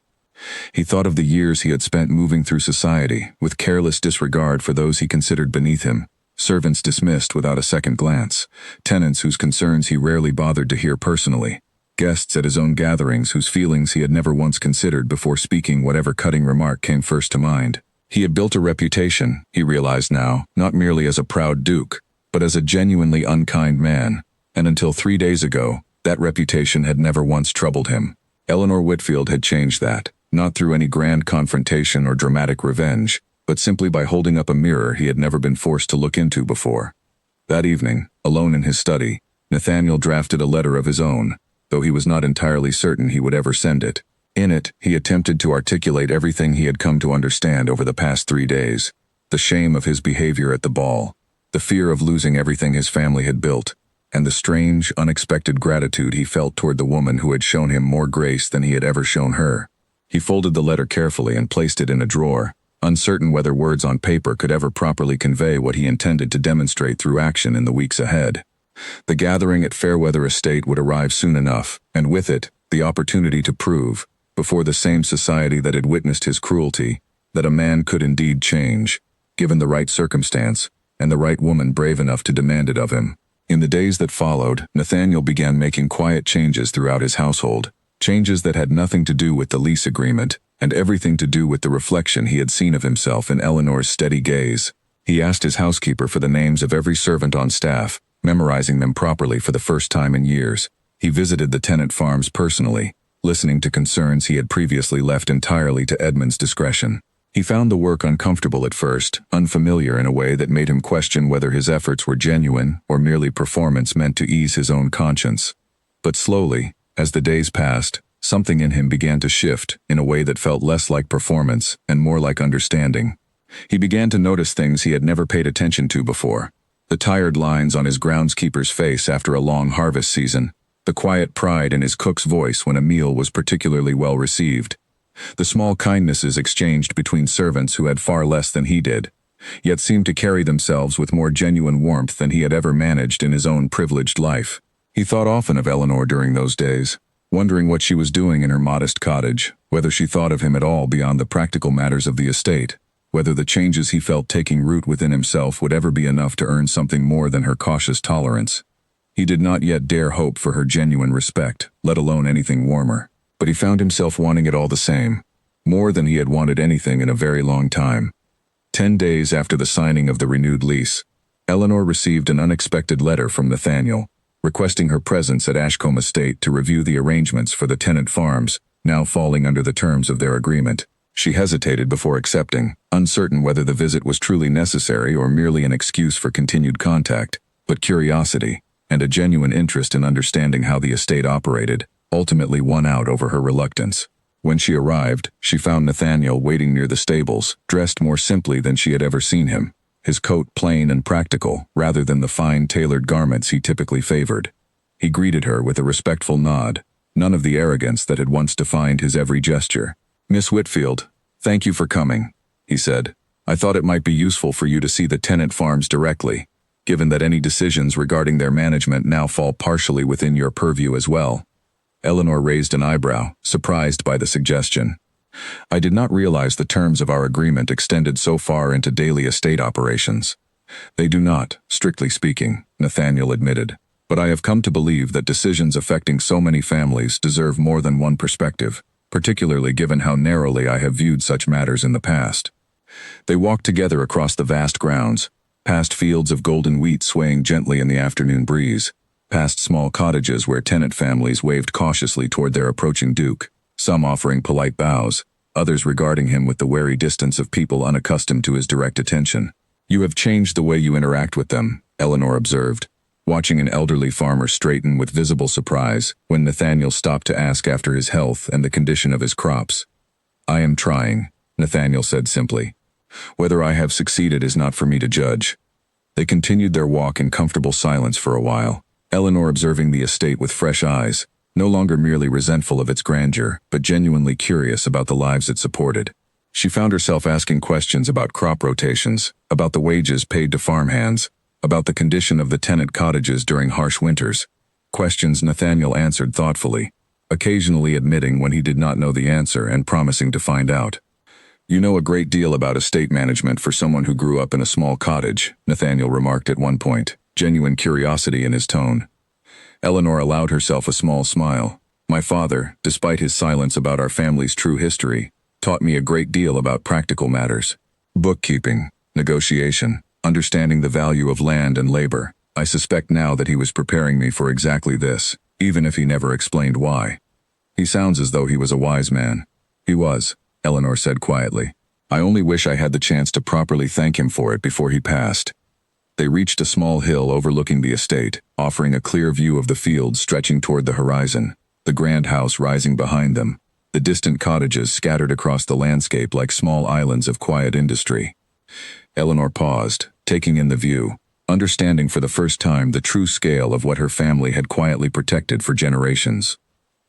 He thought of the years he had spent moving through society, with careless disregard for those he considered beneath him, servants dismissed without a second glance, tenants whose concerns he rarely bothered to hear personally, guests at his own gatherings whose feelings he had never once considered before speaking whatever cutting remark came first to mind. He had built a reputation, he realized now, not merely as a proud duke, but as a genuinely unkind man, and until 3 days ago, that reputation had never once troubled him. Eleanor Whitfield had changed that, not through any grand confrontation or dramatic revenge, but simply by holding up a mirror he had never been forced to look into before. That evening, alone in his study, Nathaniel drafted a letter of his own, though he was not entirely certain he would ever send it. In it, he attempted to articulate everything he had come to understand over the past 3 days: the shame of his behavior at the ball, the fear of losing everything his family had built, and the strange, unexpected gratitude he felt toward the woman who had shown him more grace than he had ever shown her. He folded the letter carefully and placed it in a drawer, uncertain whether words on paper could ever properly convey what he intended to demonstrate through action in the weeks ahead. The gathering at Fairweather Estate would arrive soon enough, and with it, the opportunity to prove, before the same society that had witnessed his cruelty, that a man could indeed change, given the right circumstance, and the right woman brave enough to demand it of him. In the days that followed, Nathaniel began making quiet changes throughout his household, changes that had nothing to do with the lease agreement, and everything to do with the reflection he had seen of himself in Eleanor's steady gaze. He asked his housekeeper for the names of every servant on staff, memorizing them properly for the first time in years. He visited the tenant farms personally, listening to concerns he had previously left entirely to Edmund's discretion. He found the work uncomfortable at first, unfamiliar in a way that made him question whether his efforts were genuine or merely performance meant to ease his own conscience. But slowly, as the days passed, something in him began to shift in a way that felt less like performance and more like understanding. He began to notice things he had never paid attention to before. The tired lines on his groundskeeper's face after a long harvest season, the quiet pride in his cook's voice when a meal was particularly well received, the small kindnesses exchanged between servants who had far less than he did, yet seemed to carry themselves with more genuine warmth than he had ever managed in his own privileged life. He thought often of Eleanor during those days, wondering what she was doing in her modest cottage, whether she thought of him at all beyond the practical matters of the estate, whether the changes he felt taking root within himself would ever be enough to earn something more than her cautious tolerance. He did not yet dare hope for her genuine respect, let alone anything warmer, but he found himself wanting it all the same, more than he had wanted anything in a very long time. 10 days after the signing of the renewed lease, Eleanor received an unexpected letter from Nathaniel, requesting her presence at Ashcombe Estate to review the arrangements for the tenant farms, now falling under the terms of their agreement. She hesitated before accepting, uncertain whether the visit was truly necessary or merely an excuse for continued contact, but curiosity, and a genuine interest in understanding how the estate operated, ultimately won out over her reluctance. When she arrived, she found Nathaniel waiting near the stables, dressed more simply than she had ever seen him, his coat plain and practical, rather than the fine tailored garments he typically favored. He greeted her with a respectful nod, none of the arrogance that had once defined his every gesture. "Miss Whitfield, thank you for coming," he said. "I thought it might be useful for you to see the tenant farms directly, given that any decisions regarding their management now fall partially within your purview as well." Eleanor raised an eyebrow, surprised by the suggestion. "I did not realize the terms of our agreement extended so far into daily estate operations." "They do not, strictly speaking," Nathaniel admitted, "but I have come to believe that decisions affecting so many families deserve more than one perspective, particularly given how narrowly I have viewed such matters in the past." They walked together across the vast grounds, past fields of golden wheat swaying gently in the afternoon breeze, past small cottages where tenant families waved cautiously toward their approaching duke, some offering polite bows, others regarding him with the wary distance of people unaccustomed to his direct attention. "You have changed the way you interact with them," Eleanor observed, watching an elderly farmer straighten with visible surprise when Nathaniel stopped to ask after his health and the condition of his crops. "I am trying," Nathaniel said simply. "Whether I have succeeded is not for me to judge." They continued their walk in comfortable silence for a while, Eleanor observing the estate with fresh eyes, no longer merely resentful of its grandeur, but genuinely curious about the lives it supported. She found herself asking questions about crop rotations, about the wages paid to farmhands, about the condition of the tenant cottages during harsh winters, questions Nathaniel answered thoughtfully, occasionally admitting when he did not know the answer and promising to find out. "You know a great deal about estate management for someone who grew up in a small cottage," Nathaniel remarked at one point, genuine curiosity in his tone. Eleanor allowed herself a small smile. "My father, despite his silence about our family's true history, taught me a great deal about practical matters. Bookkeeping, negotiation, understanding the value of land and labor. I suspect now that he was preparing me for exactly this, even if he never explained why." "He sounds as though he was a wise man." "He was," Eleanor said quietly. "I only wish I had the chance to properly thank him for it before he passed." They reached a small hill overlooking the estate, offering a clear view of the fields stretching toward the horizon, the grand house rising behind them, the distant cottages scattered across the landscape like small islands of quiet industry. Eleanor paused, taking in the view, understanding for the first time the true scale of what her family had quietly protected for generations.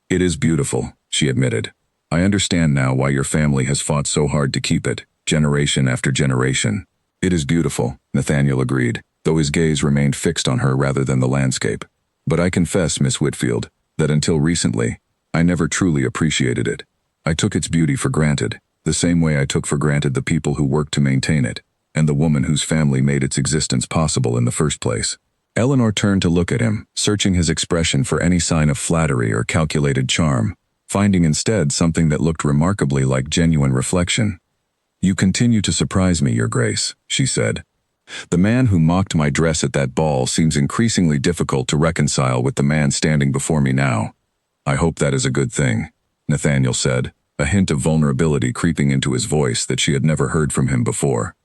"It is beautiful," she admitted. "I understand now why your family has fought so hard to keep it, generation after generation." "It is beautiful," Nathaniel agreed, though his gaze remained fixed on her rather than the landscape. "But I confess, Miss Whitfield, that until recently, I never truly appreciated it. I took its beauty for granted, the same way I took for granted the people who worked to maintain it, and the woman whose family made its existence possible in the first place." Eleanor turned to look at him, searching his expression for any sign of flattery or calculated charm, finding instead something that looked remarkably like genuine reflection. "You continue to surprise me, Your Grace," she said. The man who mocked my dress at that ball seems increasingly difficult to reconcile with the man standing before me now. I hope that is a good thing, Nathaniel said, a hint of vulnerability creeping into his voice that she had never heard from him before.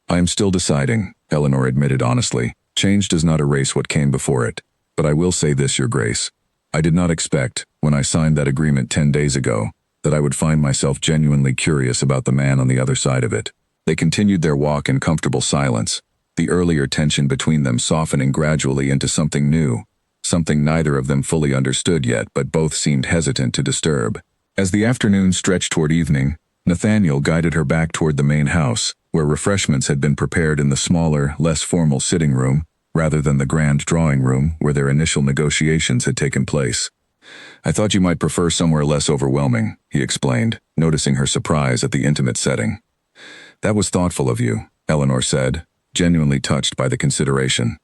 I am still deciding, Eleanor admitted honestly. Change does not erase what came before it. But I will say this, Your Grace. I did not expect, when I signed that agreement 10 days ago, that I would find myself genuinely curious about the man on the other side of it. They continued their walk in comfortable silence, the earlier tension between them softening gradually into something new, something neither of them fully understood yet but both seemed hesitant to disturb. As the afternoon stretched toward evening, Nathaniel guided her back toward the main house, where refreshments had been prepared in the smaller, less formal sitting room, rather than the grand drawing room where their initial negotiations had taken place. I thought you might prefer somewhere less overwhelming, he explained, noticing her surprise at the intimate setting. That was thoughtful of you, Eleanor said, genuinely touched by the consideration.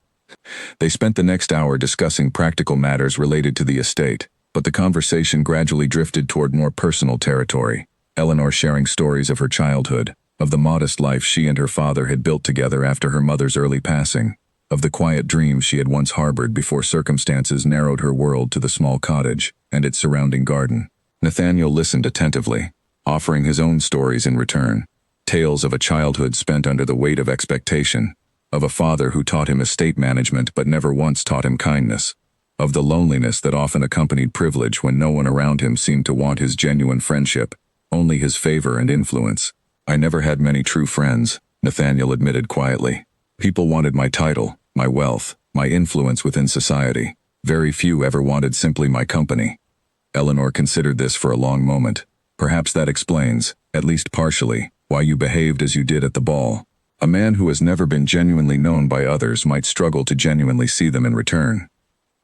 They spent the next hour discussing practical matters related to the estate, but the conversation gradually drifted toward more personal territory, Eleanor sharing stories of her childhood, of the modest life she and her father had built together after her mother's early passing, of the quiet dreams she had once harbored before circumstances narrowed her world to the small cottage and its surrounding garden. Nathaniel listened attentively, offering his own stories in return, tales of a childhood spent under the weight of expectation, of a father who taught him estate management but never once taught him kindness, of the loneliness that often accompanied privilege when no one around him seemed to want his genuine friendship, only his favor and influence. I never had many true friends, Nathaniel admitted quietly. People wanted my title, my wealth, my influence within society. Very few ever wanted simply my company. Eleanor considered this for a long moment. Perhaps that explains, at least partially, why you behaved as you did at the ball. A man who has never been genuinely known by others might struggle to genuinely see them in return.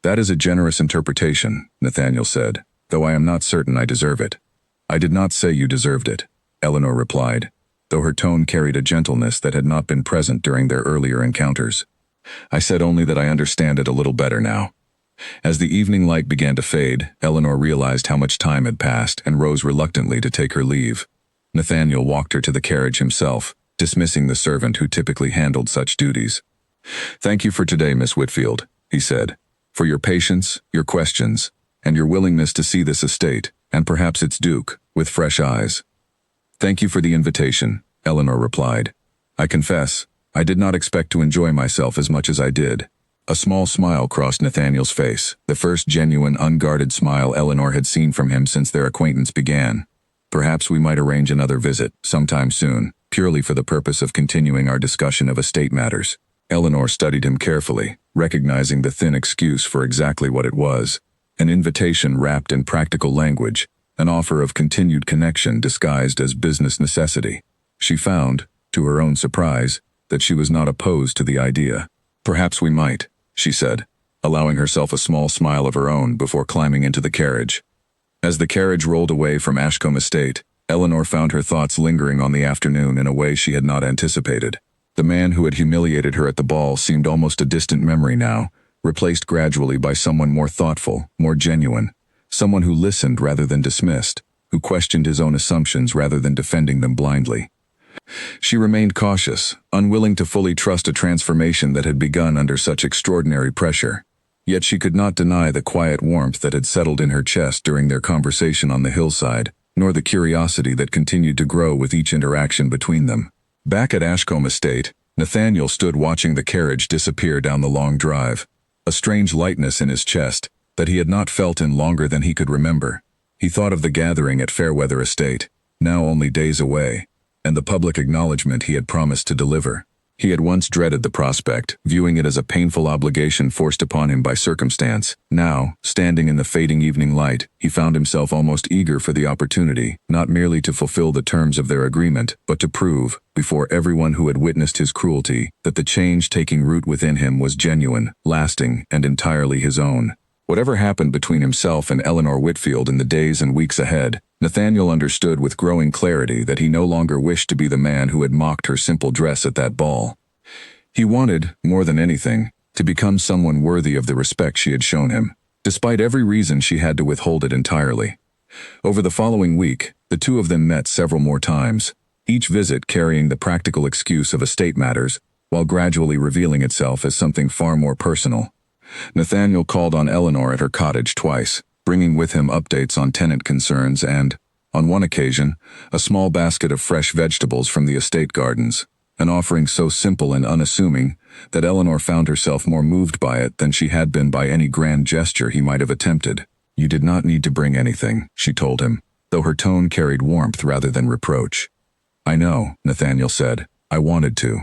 That is a generous interpretation, Nathaniel said, though I am not certain I deserve it. I did not say you deserved it, Eleanor replied, though her tone carried a gentleness that had not been present during their earlier encounters. I said only that I understand it a little better now. As the evening light began to fade, Eleanor realized how much time had passed and rose reluctantly to take her leave. Nathaniel walked her to the carriage himself, dismissing the servant who typically handled such duties. Thank you for today, Miss Whitfield, he said, for your patience, your questions, and your willingness to see this estate, and perhaps its duke, with fresh eyes. Thank you for the invitation, Eleanor replied. I confess, I did not expect to enjoy myself as much as I did. A small smile crossed Nathaniel's face, the first genuine, unguarded smile Eleanor had seen from him since their acquaintance began. Perhaps we might arrange another visit, sometime soon, purely for the purpose of continuing our discussion of estate matters. Eleanor studied him carefully, recognizing the thin excuse for exactly what it was. An invitation wrapped in practical language, an offer of continued connection disguised as business necessity. She found, to her own surprise, that she was not opposed to the idea. Perhaps we might, she said, allowing herself a small smile of her own before climbing into the carriage. As the carriage rolled away from Ashcombe Estate, Eleanor found her thoughts lingering on the afternoon in a way she had not anticipated. The man who had humiliated her at the ball seemed almost a distant memory now, replaced gradually by someone more thoughtful, more genuine, someone who listened rather than dismissed, who questioned his own assumptions rather than defending them blindly. She remained cautious, unwilling to fully trust a transformation that had begun under such extraordinary pressure. Yet she could not deny the quiet warmth that had settled in her chest during their conversation on the hillside, nor the curiosity that continued to grow with each interaction between them. Back at Ashcombe Estate, Nathaniel stood watching the carriage disappear down the long drive, a strange lightness in his chest that he had not felt in longer than he could remember. He thought of the gathering at Fairweather Estate, now only days away, and the public acknowledgement he had promised to deliver. He had once dreaded the prospect, viewing it as a painful obligation forced upon him by circumstance. Now, standing in the fading evening light, he found himself almost eager for the opportunity, not merely to fulfill the terms of their agreement, but to prove, before everyone who had witnessed his cruelty, that the change taking root within him was genuine, lasting, and entirely his own. Whatever happened between himself and Eleanor Whitfield in the days and weeks ahead, Nathaniel understood with growing clarity that he no longer wished to be the man who had mocked her simple dress at that ball. He wanted, more than anything, to become someone worthy of the respect she had shown him, despite every reason she had to withhold it entirely. Over the following week, the two of them met several more times, each visit carrying the practical excuse of estate matters, while gradually revealing itself as something far more personal. Nathaniel called on Eleanor at her cottage twice, bringing with him updates on tenant concerns and, on one occasion, a small basket of fresh vegetables from the estate gardens, an offering so simple and unassuming that Eleanor found herself more moved by it than she had been by any grand gesture he might have attempted. "You did not need to bring anything," she told him, though her tone carried warmth rather than reproach. "I know," Nathaniel said. "I wanted to."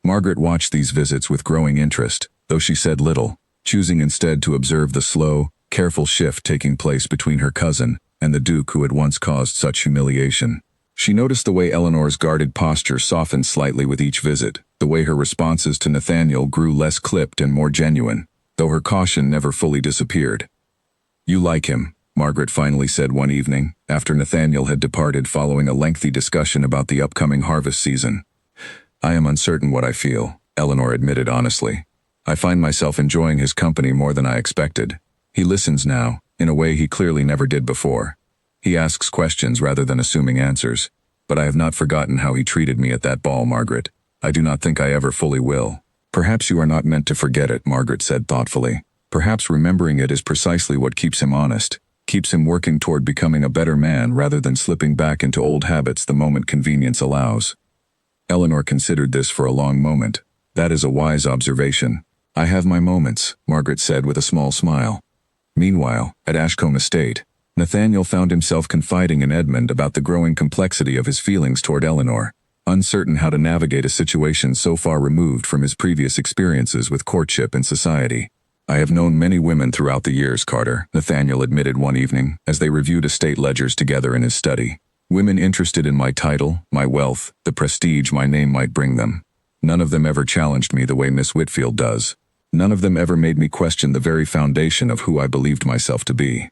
Margaret watched these visits with growing interest, though she said little, choosing instead to observe the slow, careful shift taking place between her cousin and the Duke who had once caused such humiliation. She noticed the way Eleanor's guarded posture softened slightly with each visit, the way her responses to Nathaniel grew less clipped and more genuine, though her caution never fully disappeared. "You like him," Margaret finally said one evening, after Nathaniel had departed following a lengthy discussion about the upcoming harvest season. "I am uncertain what I feel," Eleanor admitted honestly. "I find myself enjoying his company more than I expected. He listens now, in a way he clearly never did before. He asks questions rather than assuming answers. But I have not forgotten how he treated me at that ball, Margaret. I do not think I ever fully will." "Perhaps you are not meant to forget it," Margaret said thoughtfully. "Perhaps remembering it is precisely what keeps him honest, keeps him working toward becoming a better man rather than slipping back into old habits the moment convenience allows." Eleanor considered this for a long moment. "That is a wise observation. I have my moments," Margaret said with a small smile. Meanwhile, at Ashcombe Estate, Nathaniel found himself confiding in Edmund about the growing complexity of his feelings toward Eleanor, uncertain how to navigate a situation so far removed from his previous experiences with courtship and society. "I have known many women throughout the years, Carter," Nathaniel admitted one evening, as they reviewed estate ledgers together in his study. "Women interested in my title, my wealth, the prestige my name might bring them. None of them ever challenged me the way Miss Whitfield does. None of them ever made me question the very foundation of who I believed myself to be."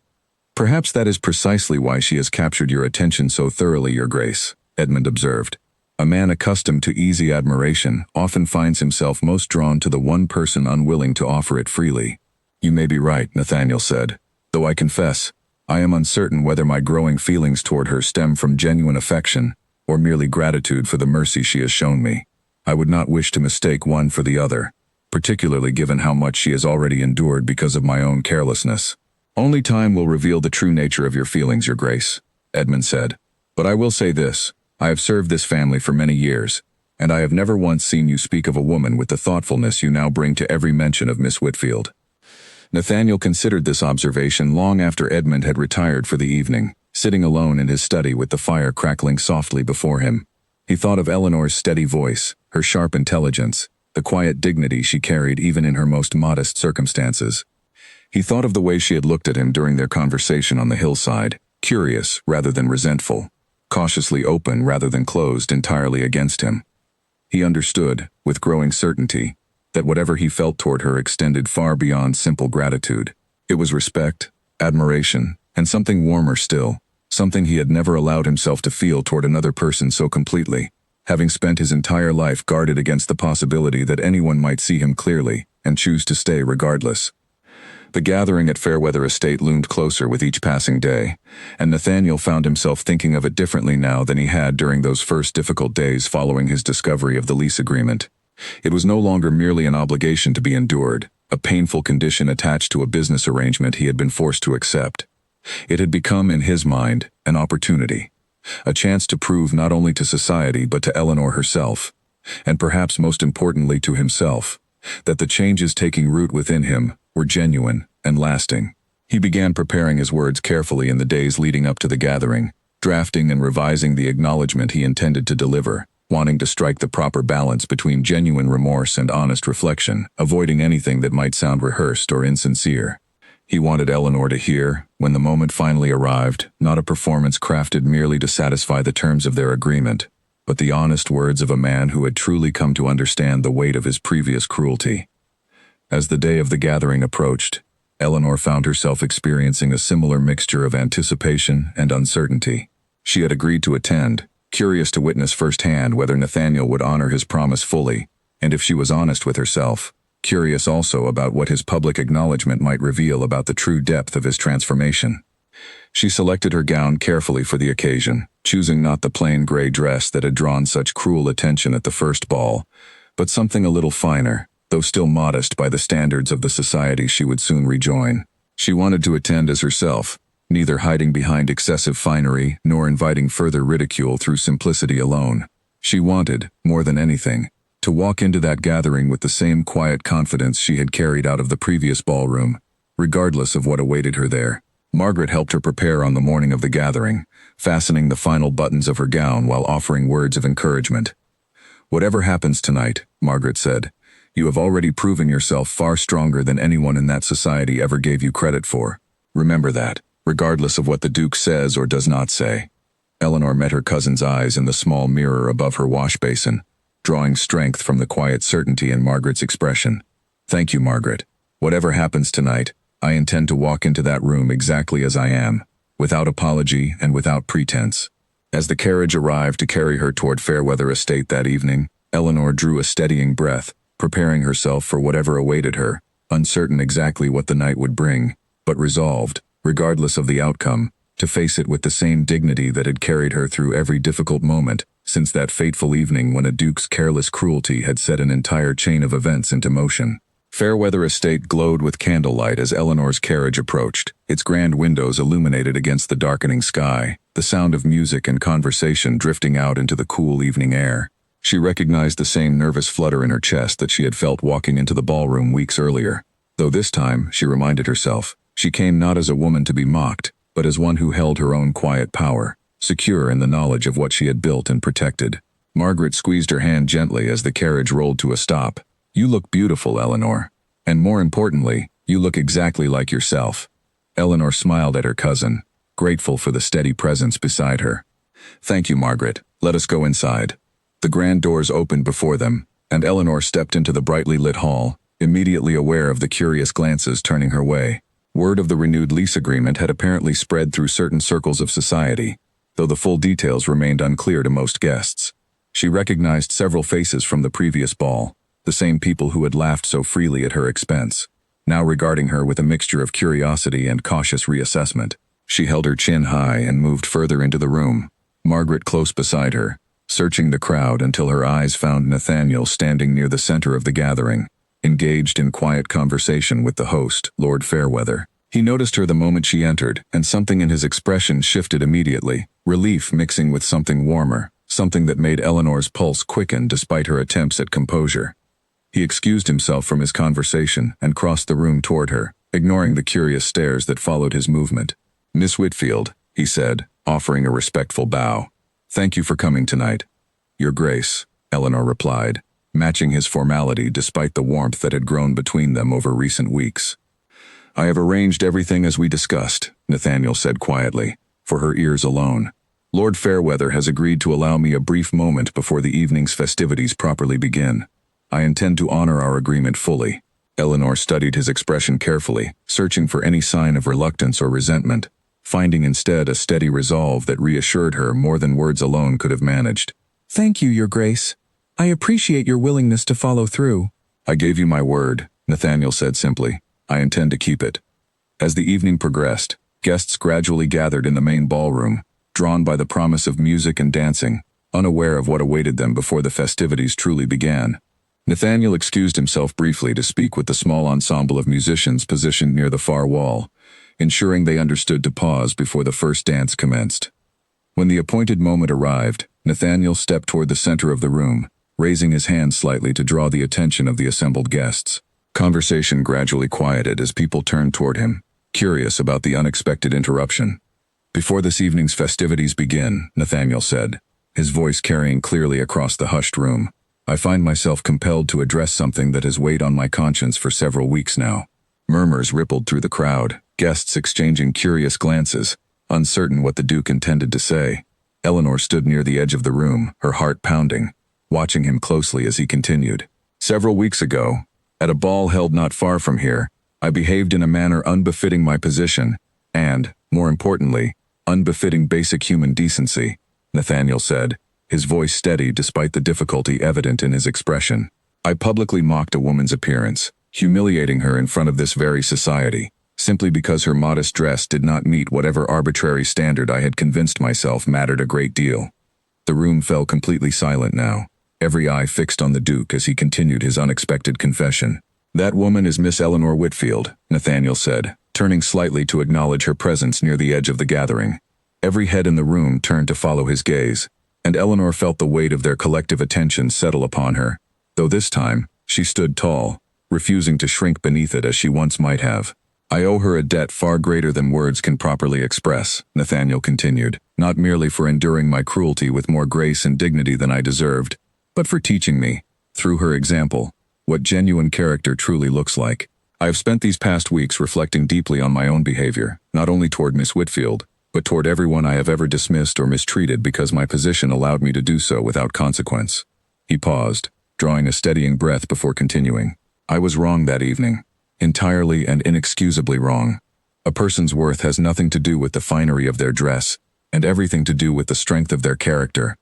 "Perhaps that is precisely why she has captured your attention so thoroughly, Your Grace," Edmund observed. "A man accustomed to easy admiration often finds himself most drawn to the one person unwilling to offer it freely." "You may be right," Nathaniel said, "though I confess, I am uncertain whether my growing feelings toward her stem from genuine affection or merely gratitude for the mercy she has shown me. I would not wish to mistake one for the other, particularly given how much she has already endured because of my own carelessness." "Only time will reveal the true nature of your feelings, Your Grace," Edmund said. "But I will say this. I have served this family for many years, and I have never once seen you speak of a woman with the thoughtfulness you now bring to every mention of Miss Whitfield." Nathaniel considered this observation long after Edmund had retired for the evening, sitting alone in his study with the fire crackling softly before him. He thought of Eleanor's steady voice, her sharp intelligence, the quiet dignity she carried even in her most modest circumstances. He thought of the way she had looked at him during their conversation on the hillside, curious rather than resentful, cautiously open rather than closed entirely against him. He understood, with growing certainty, that whatever he felt toward her extended far beyond simple gratitude. It was respect, admiration, and something warmer still, something he had never allowed himself to feel toward another person so completely, having spent his entire life guarded against the possibility that anyone might see him clearly and choose to stay regardless. The gathering at Fairweather Estate loomed closer with each passing day, and Nathaniel found himself thinking of it differently now than he had during those first difficult days following his discovery of the lease agreement. It was no longer merely an obligation to be endured, a painful condition attached to a business arrangement he had been forced to accept. It had become, in his mind, an opportunity, a chance to prove not only to society but to Eleanor herself, and perhaps most importantly to himself, that the changes taking root within him were genuine and lasting. He began preparing his words carefully in the days leading up to the gathering, drafting and revising the acknowledgement he intended to deliver, wanting to strike the proper balance between genuine remorse and honest reflection, avoiding anything that might sound rehearsed or insincere. He wanted Eleanor to hear, when the moment finally arrived, not a performance crafted merely to satisfy the terms of their agreement, but the honest words of a man who had truly come to understand the weight of his previous cruelty. As the day of the gathering approached, Eleanor found herself experiencing a similar mixture of anticipation and uncertainty. She had agreed to attend, curious to witness firsthand whether Nathaniel would honor his promise fully, and if she was honest with herself, curious also about what his public acknowledgement might reveal about the true depth of his transformation. She selected her gown carefully for the occasion, choosing not the plain gray dress that had drawn such cruel attention at the first ball, but something a little finer, though still modest by the standards of the society she would soon rejoin. She wanted to attend as herself, neither hiding behind excessive finery nor inviting further ridicule through simplicity alone. She wanted, more than anything, to walk into that gathering with the same quiet confidence she had carried out of the previous ballroom, regardless of what awaited her there. Margaret helped her prepare on the morning of the gathering, fastening the final buttons of her gown while offering words of encouragement. "Whatever happens tonight," Margaret said, "you have already proven yourself far stronger than anyone in that society ever gave you credit for. Remember that, regardless of what the Duke says or does not say." Eleanor met her cousin's eyes in the small mirror above her wash basin, drawing strength from the quiet certainty in Margaret's expression. "Thank you, Margaret. Whatever happens tonight, I intend to walk into that room exactly as I am, without apology and without pretense." As the carriage arrived to carry her toward Fairweather Estate that evening, Eleanor drew a steadying breath, preparing herself for whatever awaited her, uncertain exactly what the night would bring, but resolved, regardless of the outcome, to face it with the same dignity that had carried her through every difficult moment since that fateful evening when a duke's careless cruelty had set an entire chain of events into motion. Fairweather Estate glowed with candlelight as Eleanor's carriage approached, its grand windows illuminated against the darkening sky, the sound of music and conversation drifting out into the cool evening air. She recognized the same nervous flutter in her chest that she had felt walking into the ballroom weeks earlier, though this time, she reminded herself, she came not as a woman to be mocked, but as one who held her own quiet power, secure in the knowledge of what she had built and protected. Margaret squeezed her hand gently as the carriage rolled to a stop. "You look beautiful, Eleanor. And more importantly, you look exactly like yourself." Eleanor smiled at her cousin, grateful for the steady presence beside her. "Thank you, Margaret. Let us go inside." The grand doors opened before them, and Eleanor stepped into the brightly lit hall, immediately aware of the curious glances turning her way. Word of the renewed lease agreement had apparently spread through certain circles of society, though the full details remained unclear to most guests. She recognized several faces from the previous ball, the same people who had laughed so freely at her expense, now regarding her with a mixture of curiosity and cautious reassessment. She held her chin high and moved further into the room, Margaret close beside her, searching the crowd until her eyes found Nathaniel standing near the center of the gathering, engaged in quiet conversation with the host, Lord Fairweather. He noticed her the moment she entered, and something in his expression shifted immediately, relief mixing with something warmer, something that made Eleanor's pulse quicken despite her attempts at composure. He excused himself from his conversation and crossed the room toward her, ignoring the curious stares that followed his movement. "Miss Whitfield," he said, offering a respectful bow. "Thank you for coming tonight." "Your Grace," Eleanor replied, matching his formality despite the warmth that had grown between them over recent weeks. "I have arranged everything as we discussed," Nathaniel said quietly, for her ears alone. "Lord Fairweather has agreed to allow me a brief moment before the evening's festivities properly begin. I intend to honor our agreement fully." Eleanor studied his expression carefully, searching for any sign of reluctance or resentment, finding instead a steady resolve that reassured her more than words alone could have managed. "Thank you, Your Grace. I appreciate your willingness to follow through." "I gave you my word," Nathaniel said simply. "I intend to keep it." As the evening progressed, guests gradually gathered in the main ballroom, drawn by the promise of music and dancing, unaware of what awaited them before the festivities truly began. Nathaniel excused himself briefly to speak with the small ensemble of musicians positioned near the far wall, ensuring they understood to pause before the first dance commenced. When the appointed moment arrived, Nathaniel stepped toward the center of the room, raising his hand slightly to draw the attention of the assembled guests. Conversation gradually quieted as people turned toward him, curious about the unexpected interruption. "Before this evening's festivities begin," Nathaniel said, his voice carrying clearly across the hushed room, "I find myself compelled to address something that has weighed on my conscience for several weeks now." Murmurs rippled through the crowd, guests exchanging curious glances, uncertain what the Duke intended to say. Eleanor stood near the edge of the room, her heart pounding, watching him closely as he continued. "Several weeks ago, at a ball held not far from here, I behaved in a manner unbefitting my position, and, more importantly, unbefitting basic human decency," Nathaniel said, his voice steady despite the difficulty evident in his expression. "I publicly mocked a woman's appearance, humiliating her in front of this very society, simply because her modest dress did not meet whatever arbitrary standard I had convinced myself mattered a great deal." The room fell completely silent now, every eye fixed on the Duke as he continued his unexpected confession. "That woman is Miss Eleanor Whitfield," Nathaniel said, turning slightly to acknowledge her presence near the edge of the gathering. Every head in the room turned to follow his gaze, and Eleanor felt the weight of their collective attention settle upon her, though this time, she stood tall, refusing to shrink beneath it as she once might have. "I owe her a debt far greater than words can properly express," Nathaniel continued, "not merely for enduring my cruelty with more grace and dignity than I deserved, but for teaching me, through her example, what genuine character truly looks like. I have spent these past weeks reflecting deeply on my own behavior, not only toward Miss Whitfield, but toward everyone I have ever dismissed or mistreated because my position allowed me to do so without consequence." He paused, drawing a steadying breath before continuing. "I was wrong that evening. Entirely and inexcusably wrong. A person's worth has nothing to do with the finery of their dress, and everything to do with the strength of their character.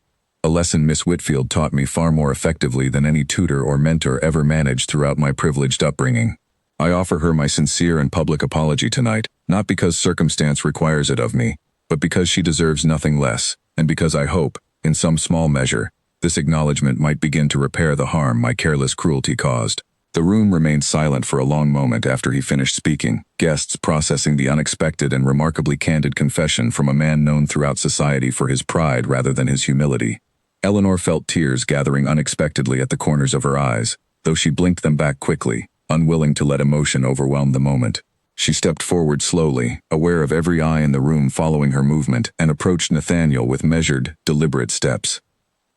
A lesson Miss Whitfield taught me far more effectively than any tutor or mentor ever managed throughout my privileged upbringing. I offer her my sincere and public apology tonight, not because circumstance requires it of me, but because she deserves nothing less, and because I hope, in some small measure, this acknowledgement might begin to repair the harm my careless cruelty caused." The room remained silent for a long moment after he finished speaking, guests processing the unexpected and remarkably candid confession from a man known throughout society for his pride rather than his humility. Eleanor felt tears gathering unexpectedly at the corners of her eyes, though she blinked them back quickly, unwilling to let emotion overwhelm the moment. She stepped forward slowly, aware of every eye in the room following her movement, and approached Nathaniel with measured, deliberate steps.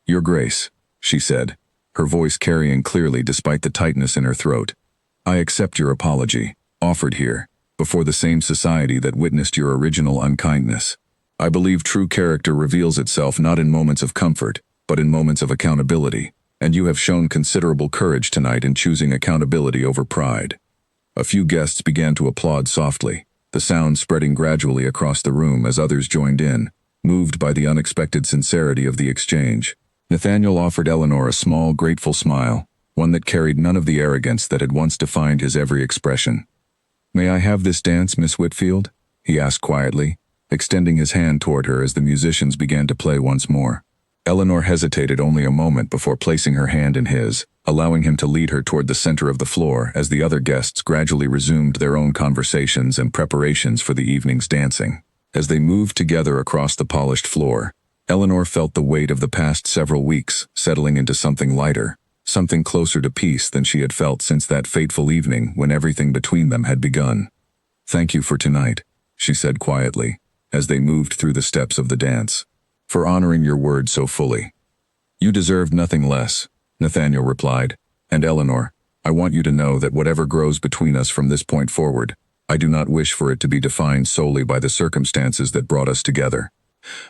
"Your Grace," she said, her voice carrying clearly despite the tightness in her throat. "I accept your apology, offered here, before the same society that witnessed your original unkindness. I believe true character reveals itself not in moments of comfort, but in moments of accountability, and you have shown considerable courage tonight in choosing accountability over pride." A few guests began to applaud softly, the sound spreading gradually across the room as others joined in, moved by the unexpected sincerity of the exchange. Nathaniel offered Eleanor a small, grateful smile, one that carried none of the arrogance that had once defined his every expression. "May I have this dance, Miss Whitfield?" he asked quietly, extending his hand toward her as the musicians began to play once more. Eleanor hesitated only a moment before placing her hand in his, allowing him to lead her toward the center of the floor as the other guests gradually resumed their own conversations and preparations for the evening's dancing. As they moved together across the polished floor, Eleanor felt the weight of the past several weeks settling into something lighter, something closer to peace than she had felt since that fateful evening when everything between them had begun. "Thank you for tonight," she said quietly, as they moved through the steps of the dance, "for honoring your word so fully." "You deserved nothing less," Nathaniel replied, "and Eleanor, I want you to know that whatever grows between us from this point forward, I do not wish for it to be defined solely by the circumstances that brought us together.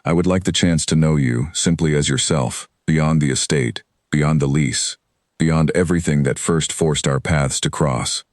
I would like the chance to know you simply as yourself, beyond the estate, beyond the lease, beyond everything that first forced our paths to cross."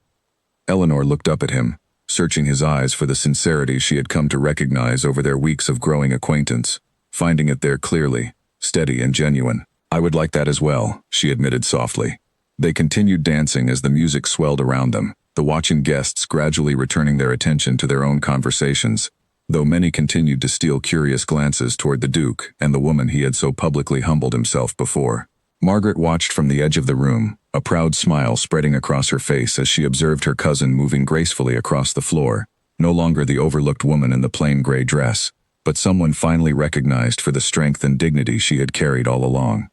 Eleanor looked up at him, searching his eyes for the sincerity she had come to recognize over their weeks of growing acquaintance, finding it there clearly, steady and genuine. "I would like that as well," she admitted softly. They continued dancing as the music swelled around them, the watching guests gradually returning their attention to their own conversations, though many continued to steal curious glances toward the Duke and the woman he had so publicly humbled himself before. Margaret watched from the edge of the room, a proud smile spreading across her face as she observed her cousin moving gracefully across the floor, no longer the overlooked woman in the plain gray dress, but someone finally recognized for the strength and dignity she had carried all along.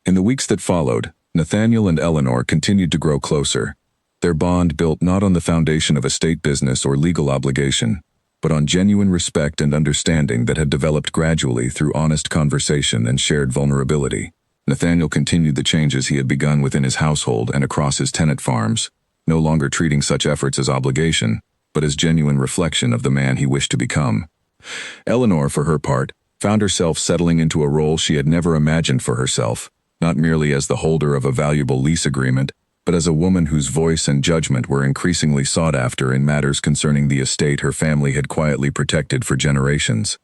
In the weeks that followed, Nathaniel and Eleanor continued to grow closer, their bond built not on the foundation of estate business or legal obligation, but on genuine respect and understanding that had developed gradually through honest conversation and shared vulnerability. Nathaniel continued the changes he had begun within his household and across his tenant farms, no longer treating such efforts as obligation, but as genuine reflection of the man he wished to become. Eleanor, for her part, found herself settling into a role she had never imagined for herself, not merely as the holder of a valuable lease agreement, but as a woman whose voice and judgment were increasingly sought after in matters concerning the estate her family had quietly protected for generations.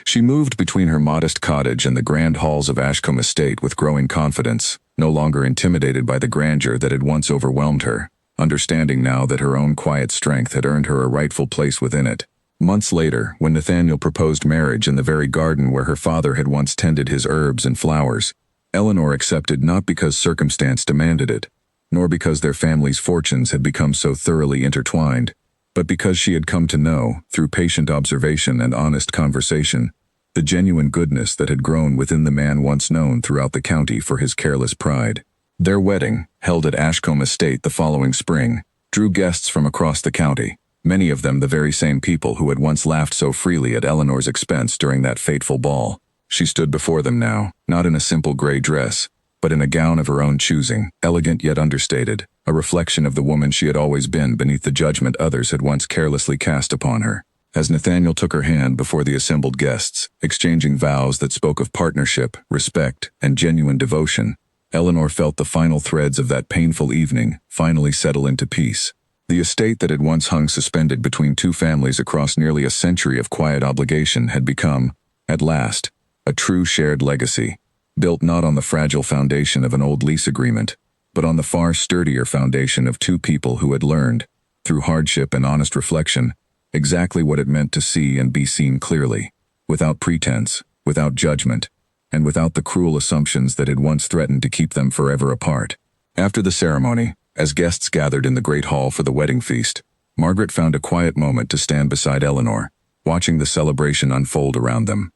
She moved between her modest cottage and the grand halls of Ashcombe Estate with growing confidence, no longer intimidated by the grandeur that had once overwhelmed her, understanding now that her own quiet strength had earned her a rightful place within it. Months later, when Nathaniel proposed marriage in the very garden where her father had once tended his herbs and flowers, Eleanor accepted not because circumstance demanded it, nor because their family's fortunes had become so thoroughly intertwined, but because she had come to know, through patient observation and honest conversation, the genuine goodness that had grown within the man once known throughout the county for his careless pride. Their wedding, held at Ashcombe Estate the following spring, drew guests from across the county, many of them the very same people who had once laughed so freely at Eleanor's expense during that fateful ball. She stood before them now, not in a simple gray dress, but in a gown of her own choosing, elegant yet understated, a reflection of the woman she had always been beneath the judgment others had once carelessly cast upon her. As Nathaniel took her hand before the assembled guests, exchanging vows that spoke of partnership, respect, and genuine devotion, Eleanor felt the final threads of that painful evening finally settle into peace. The estate that had once hung suspended between two families across nearly a century of quiet obligation had become, at last, a true shared legacy, built not on the fragile foundation of an old lease agreement, but on the far sturdier foundation of two people who had learned, through hardship and honest reflection, exactly what it meant to see and be seen clearly, without pretense, without judgment, and without the cruel assumptions that had once threatened to keep them forever apart. After the ceremony, as guests gathered in the great hall for the wedding feast, Margaret found a quiet moment to stand beside Eleanor, watching the celebration unfold around them.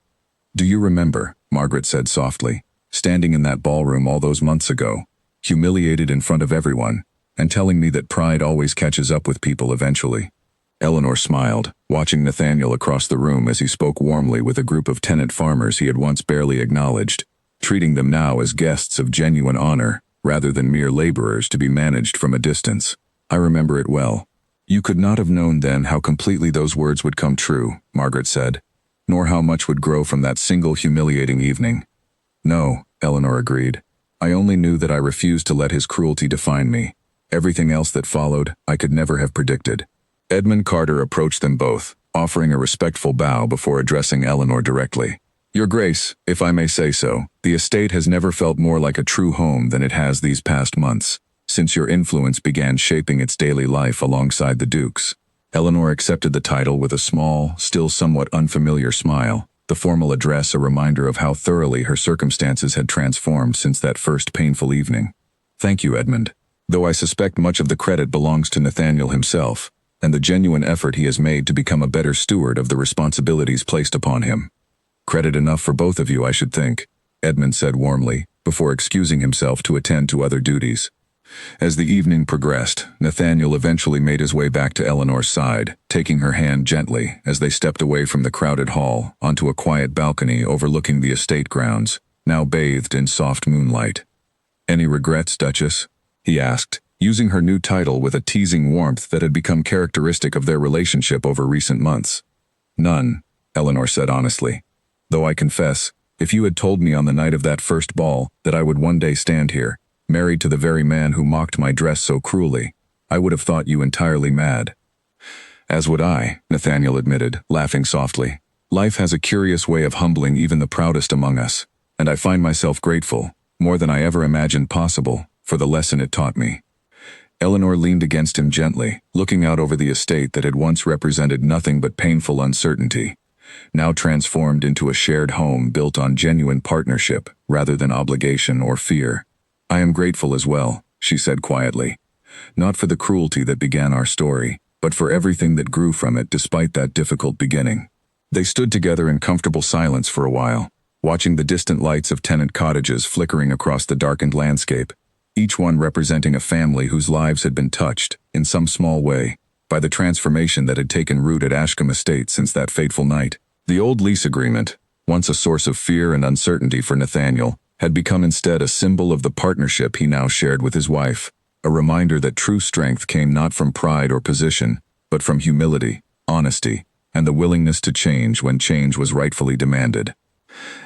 "Do you remember," Margaret said softly, "standing in that ballroom all those months ago, humiliated in front of everyone, and telling me that pride always catches up with people eventually?" Eleanor smiled, watching Nathaniel across the room as he spoke warmly with a group of tenant farmers he had once barely acknowledged, treating them now as guests of genuine honor, rather than mere laborers to be managed from a distance. "I remember it well." "You could not have known then how completely those words would come true," Margaret said, "nor how much would grow from that single humiliating evening." "No," Eleanor agreed. "I only knew that I refused to let his cruelty define me. Everything else that followed, I could never have predicted." Edmund Carter approached them both, offering a respectful bow before addressing Eleanor directly. "Your Grace, if I may say so, the estate has never felt more like a true home than it has these past months, since your influence began shaping its daily life alongside the Duke's." Eleanor accepted the title with a small, still somewhat unfamiliar smile, the formal address a reminder of how thoroughly her circumstances had transformed since that first painful evening. "Thank you, Edmund. Though I suspect much of the credit belongs to Nathaniel himself, and the genuine effort he has made to become a better steward of the responsibilities placed upon him." "Credit enough for both of you, I should think," Edmund said warmly, before excusing himself to attend to other duties. As the evening progressed, Nathaniel eventually made his way back to Eleanor's side, taking her hand gently as they stepped away from the crowded hall onto a quiet balcony overlooking the estate grounds, now bathed in soft moonlight. "Any regrets, Duchess?" he asked, using her new title with a teasing warmth that had become characteristic of their relationship over recent months. "None," Eleanor said honestly. "Though I confess, if you had told me on the night of that first ball that I would one day stand here, married to the very man who mocked my dress so cruelly, I would have thought you entirely mad." "As would I," Nathaniel admitted, laughing softly. "Life has a curious way of humbling even the proudest among us, and I find myself grateful, more than I ever imagined possible, for the lesson it taught me." Eleanor leaned against him gently, looking out over the estate that had once represented nothing but painful uncertainty, now transformed into a shared home built on genuine partnership rather than obligation or fear. "I am grateful as well," she said quietly. "Not for the cruelty that began our story, but for everything that grew from it despite that difficult beginning." They stood together in comfortable silence for a while, watching the distant lights of tenant cottages flickering across the darkened landscape, each one representing a family whose lives had been touched, in some small way, by the transformation that had taken root at Ashcombe Estate since that fateful night. The old lease agreement, once a source of fear and uncertainty for Nathaniel, had become instead a symbol of the partnership he now shared with his wife, a reminder that true strength came not from pride or position, but from humility, honesty, and the willingness to change when change was rightfully demanded.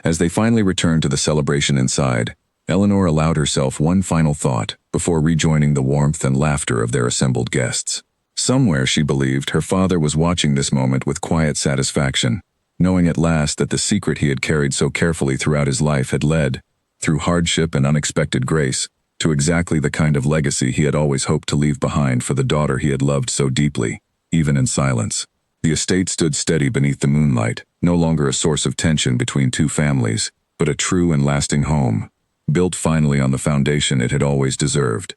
As they finally returned to the celebration inside, Eleanor allowed herself one final thought before rejoining the warmth and laughter of their assembled guests. Somewhere, she believed, her father was watching this moment with quiet satisfaction, knowing at last that the secret he had carried so carefully throughout his life had led, through hardship and unexpected grace, to exactly the kind of legacy he had always hoped to leave behind for the daughter he had loved so deeply, even in silence. The estate stood steady beneath the moonlight, no longer a source of tension between two families, but a true and lasting home, built finally on the foundation it had always deserved.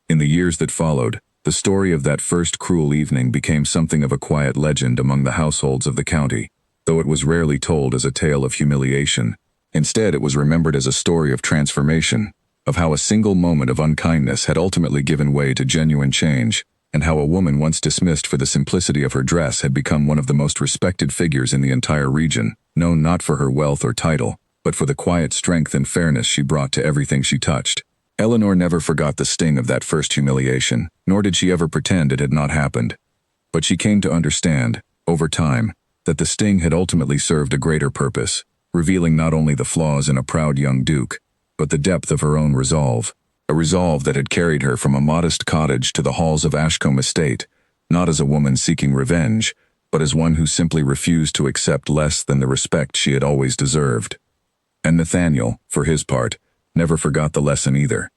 In the years that followed, the story of that first cruel evening became something of a quiet legend among the households of the county, though it was rarely told as a tale of humiliation. Instead, it was remembered as a story of transformation, of how a single moment of unkindness had ultimately given way to genuine change, and how a woman once dismissed for the simplicity of her dress had become one of the most respected figures in the entire region, known not for her wealth or title, but for the quiet strength and fairness she brought to everything she touched. Eleanor never forgot the sting of that first humiliation, nor did she ever pretend it had not happened. But she came to understand, over time, that the sting had ultimately served a greater purpose, revealing not only the flaws in a proud young duke, but the depth of her own resolve, a resolve that had carried her from a modest cottage to the halls of Ashcombe Estate, not as a woman seeking revenge, but as one who simply refused to accept less than the respect she had always deserved. And Nathaniel, for his part, never forgot the lesson either.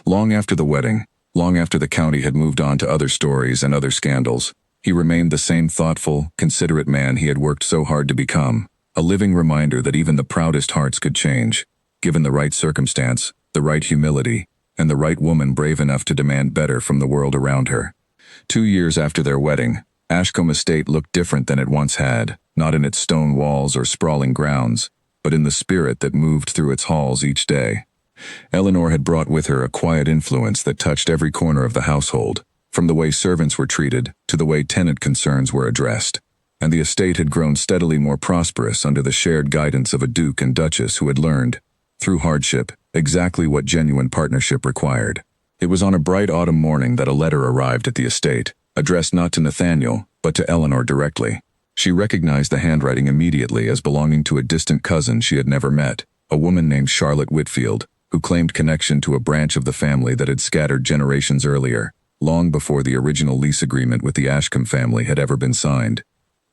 Long after the wedding, long after the county had moved on to other stories and other scandals, he remained the same thoughtful, considerate man he had worked so hard to become, a living reminder that even the proudest hearts could change, given the right circumstance, the right humility, and the right woman brave enough to demand better from the world around her. 2 years after their wedding, Ashcombe Estate looked different than it once had, not in its stone walls or sprawling grounds, but in the spirit that moved through its halls each day. Eleanor had brought with her a quiet influence that touched every corner of the household, from the way servants were treated to the way tenant concerns were addressed, and the estate had grown steadily more prosperous under the shared guidance of a duke and duchess who had learned, through hardship, exactly what genuine partnership required. It was on a bright autumn morning that a letter arrived at the estate, addressed not to Nathaniel, but to Eleanor directly. She recognized the handwriting immediately as belonging to a distant cousin she had never met, a woman named Charlotte Whitfield, who claimed connection to a branch of the family that had scattered generations earlier, long before the original lease agreement with the Ashcombe family had ever been signed.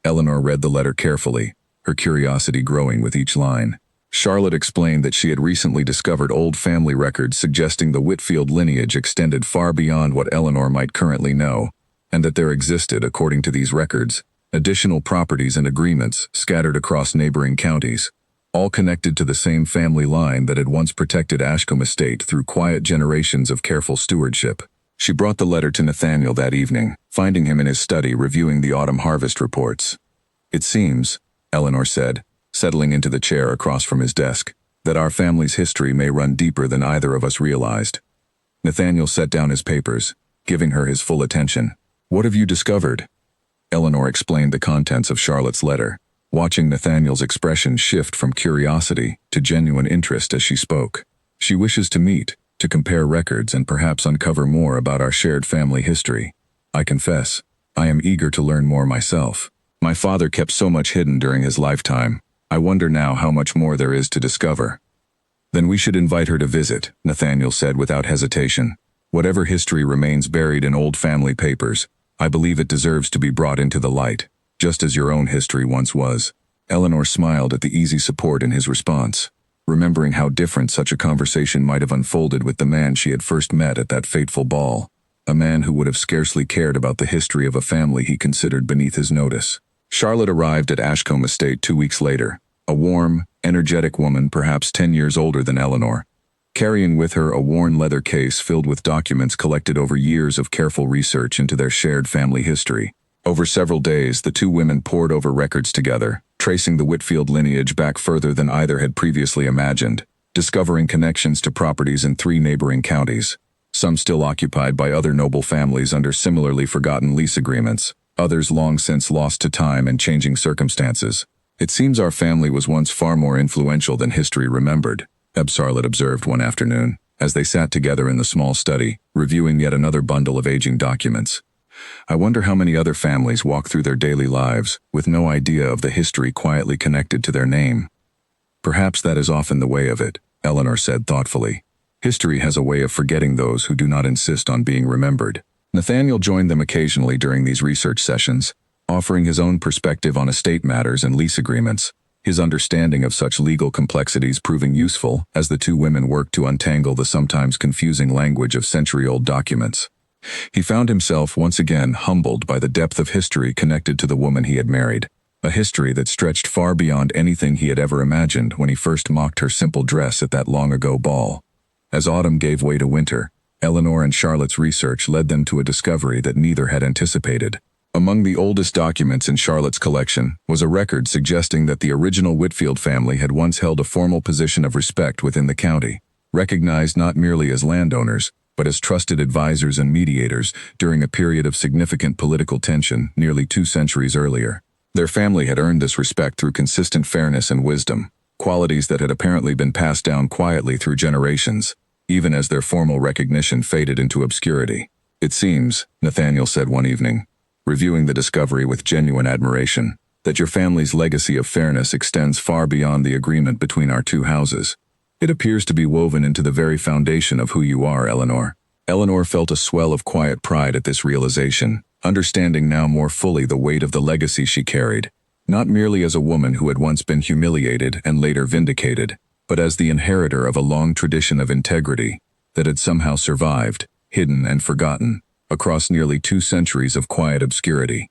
Eleanor read the letter carefully, her curiosity growing with each line. Charlotte explained that she had recently discovered old family records suggesting the Whitfield lineage extended far beyond what Eleanor might currently know, and that there existed, according to these records, additional properties and agreements scattered across neighboring counties, all connected to the same family line that had once protected Ashcombe Estate through quiet generations of careful stewardship. She brought the letter to Nathaniel that evening, finding him in his study reviewing the autumn harvest reports. "It seems," Eleanor said, settling into the chair across from his desk, "that our family's history may run deeper than either of us realized." Nathaniel set down his papers, giving her his full attention. "What have you discovered?" Eleanor explained the contents of Charlotte's letter, watching Nathaniel's expression shift from curiosity to genuine interest as she spoke. "She wishes to meet, to compare records and perhaps uncover more about our shared family history. I confess, I am eager to learn more myself. My father kept so much hidden during his lifetime. I wonder now how much more there is to discover." "Then we should invite her to visit," Nathaniel said without hesitation. "Whatever history remains buried in old family papers, I believe it deserves to be brought into the light, just as your own history once was." Eleanor smiled at the easy support in his response, remembering how different such a conversation might have unfolded with the man she had first met at that fateful ball, a man who would have scarcely cared about the history of a family he considered beneath his notice. Charlotte arrived at Ashcombe Estate 2 weeks later, a warm, energetic woman perhaps 10 years older than Eleanor, carrying with her a worn leather case filled with documents collected over years of careful research into their shared family history. Over several days, the two women pored over records together, tracing the Whitfield lineage back further than either had previously imagined, discovering connections to properties in 3 neighboring counties, some still occupied by other noble families under similarly forgotten lease agreements, others long since lost to time and changing circumstances. "It seems our family was once far more influential than history remembered," Charlotte observed one afternoon, as they sat together in the small study, reviewing yet another bundle of aging documents. "I wonder how many other families walk through their daily lives with no idea of the history quietly connected to their name." "Perhaps that is often the way of it," Eleanor said thoughtfully. "History has a way of forgetting those who do not insist on being remembered." Nathaniel joined them occasionally during these research sessions, offering his own perspective on estate matters and lease agreements, his understanding of such legal complexities proving useful as the two women worked to untangle the sometimes confusing language of century-old documents. He found himself once again humbled by the depth of history connected to the woman he had married, a history that stretched far beyond anything he had ever imagined when he first mocked her simple dress at that long-ago ball. As autumn gave way to winter, Eleanor and Charlotte's research led them to a discovery that neither had anticipated. Among the oldest documents in Charlotte's collection was a record suggesting that the original Whitfield family had once held a formal position of respect within the county, recognized not merely as landowners, but as trusted advisors and mediators during a period of significant political tension nearly 2 centuries earlier. Their family had earned this respect through consistent fairness and wisdom, qualities that had apparently been passed down quietly through generations, even as their formal recognition faded into obscurity. "It seems," Nathaniel said one evening, reviewing the discovery with genuine admiration, "that your family's legacy of fairness extends far beyond the agreement between our 2 houses. It appears to be woven into the very foundation of who you are, Eleanor." Eleanor felt a swell of quiet pride at this realization, understanding now more fully the weight of the legacy she carried, not merely as a woman who had once been humiliated and later vindicated, but as the inheritor of a long tradition of integrity that had somehow survived, hidden and forgotten, across nearly 2 centuries of quiet obscurity.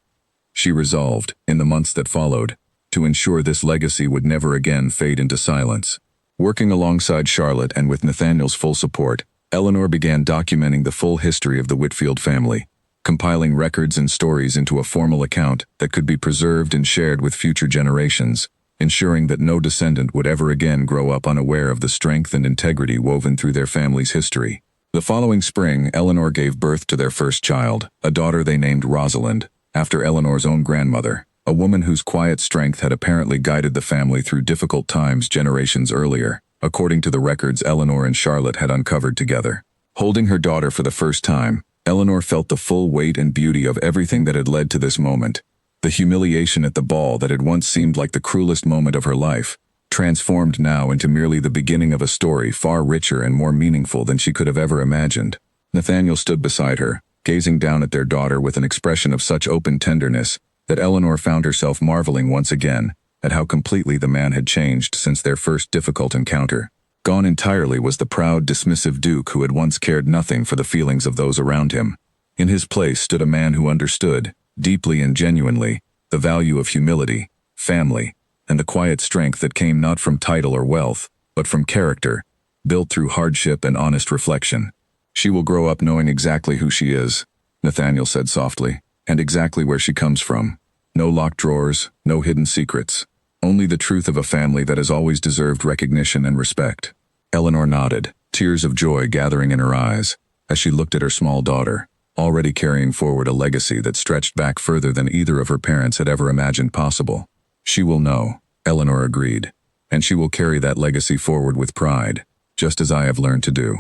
She resolved, in the months that followed, to ensure this legacy would never again fade into silence. Working alongside Charlotte and with Nathaniel's full support, Eleanor began documenting the full history of the Whitfield family, compiling records and stories into a formal account that could be preserved and shared with future generations, ensuring that no descendant would ever again grow up unaware of the strength and integrity woven through their family's history. The following spring, Eleanor gave birth to their first child, a daughter they named Rosalind, after Eleanor's own grandmother, a woman whose quiet strength had apparently guided the family through difficult times generations earlier, according to the records Eleanor and Charlotte had uncovered together. Holding her daughter for the first time, Eleanor felt the full weight and beauty of everything that had led to this moment. The humiliation at the ball that had once seemed like the cruelest moment of her life, transformed now into merely the beginning of a story far richer and more meaningful than she could have ever imagined. Nathaniel stood beside her, gazing down at their daughter with an expression of such open tenderness that Eleanor found herself marveling once again at how completely the man had changed since their first difficult encounter. Gone entirely was the proud, dismissive Duke who had once cared nothing for the feelings of those around him. In his place stood a man who understood, deeply and genuinely, the value of humility, family, and the quiet strength that came not from title or wealth, but from character, built through hardship and honest reflection. "She will grow up knowing exactly who she is," Nathaniel said softly, "and exactly where she comes from. No locked drawers, no hidden secrets. Only the truth of a family that has always deserved recognition and respect." Eleanor nodded, tears of joy gathering in her eyes, as she looked at her small daughter, already carrying forward a legacy that stretched back further than either of her parents had ever imagined possible. "She will know," Eleanor agreed, "and she will carry that legacy forward with pride, just as I have learned to do."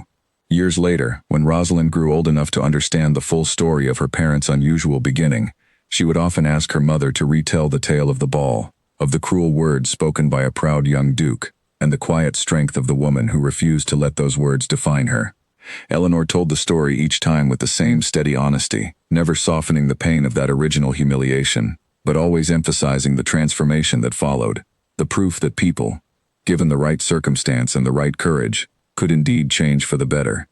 Years later, when Rosalind grew old enough to understand the full story of her parents' unusual beginning, she would often ask her mother to retell the tale of the ball, of the cruel words spoken by a proud young duke, and the quiet strength of the woman who refused to let those words define her. Eleanor told the story each time with the same steady honesty, never softening the pain of that original humiliation, but always emphasizing the transformation that followed, the proof that people, given the right circumstance and the right courage, could indeed change for the better.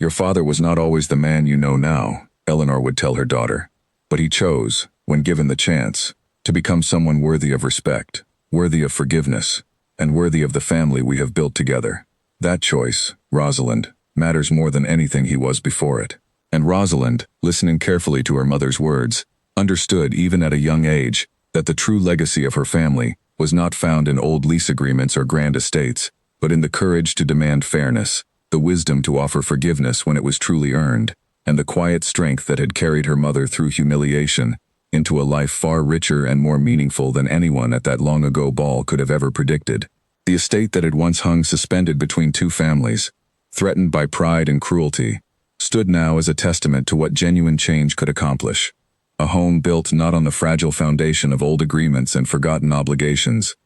"Your father was not always the man you know now," Eleanor would tell her daughter, "but he chose, when given the chance, to become someone worthy of respect, worthy of forgiveness, and worthy of the family we have built together. That choice, Rosalind, matters more than anything he was before it." And Rosalind, listening carefully to her mother's words, understood even at a young age that the true legacy of her family was not found in old lease agreements or grand estates, but in the courage to demand fairness, the wisdom to offer forgiveness when it was truly earned, and the quiet strength that had carried her mother through humiliation into a life far richer and more meaningful than anyone at that long-ago ball could have ever predicted. The estate that had once hung suspended between 2 families, threatened by pride and cruelty, stood now as a testament to what genuine change could accomplish. A home built not on the fragile foundation of old agreements and forgotten obligations,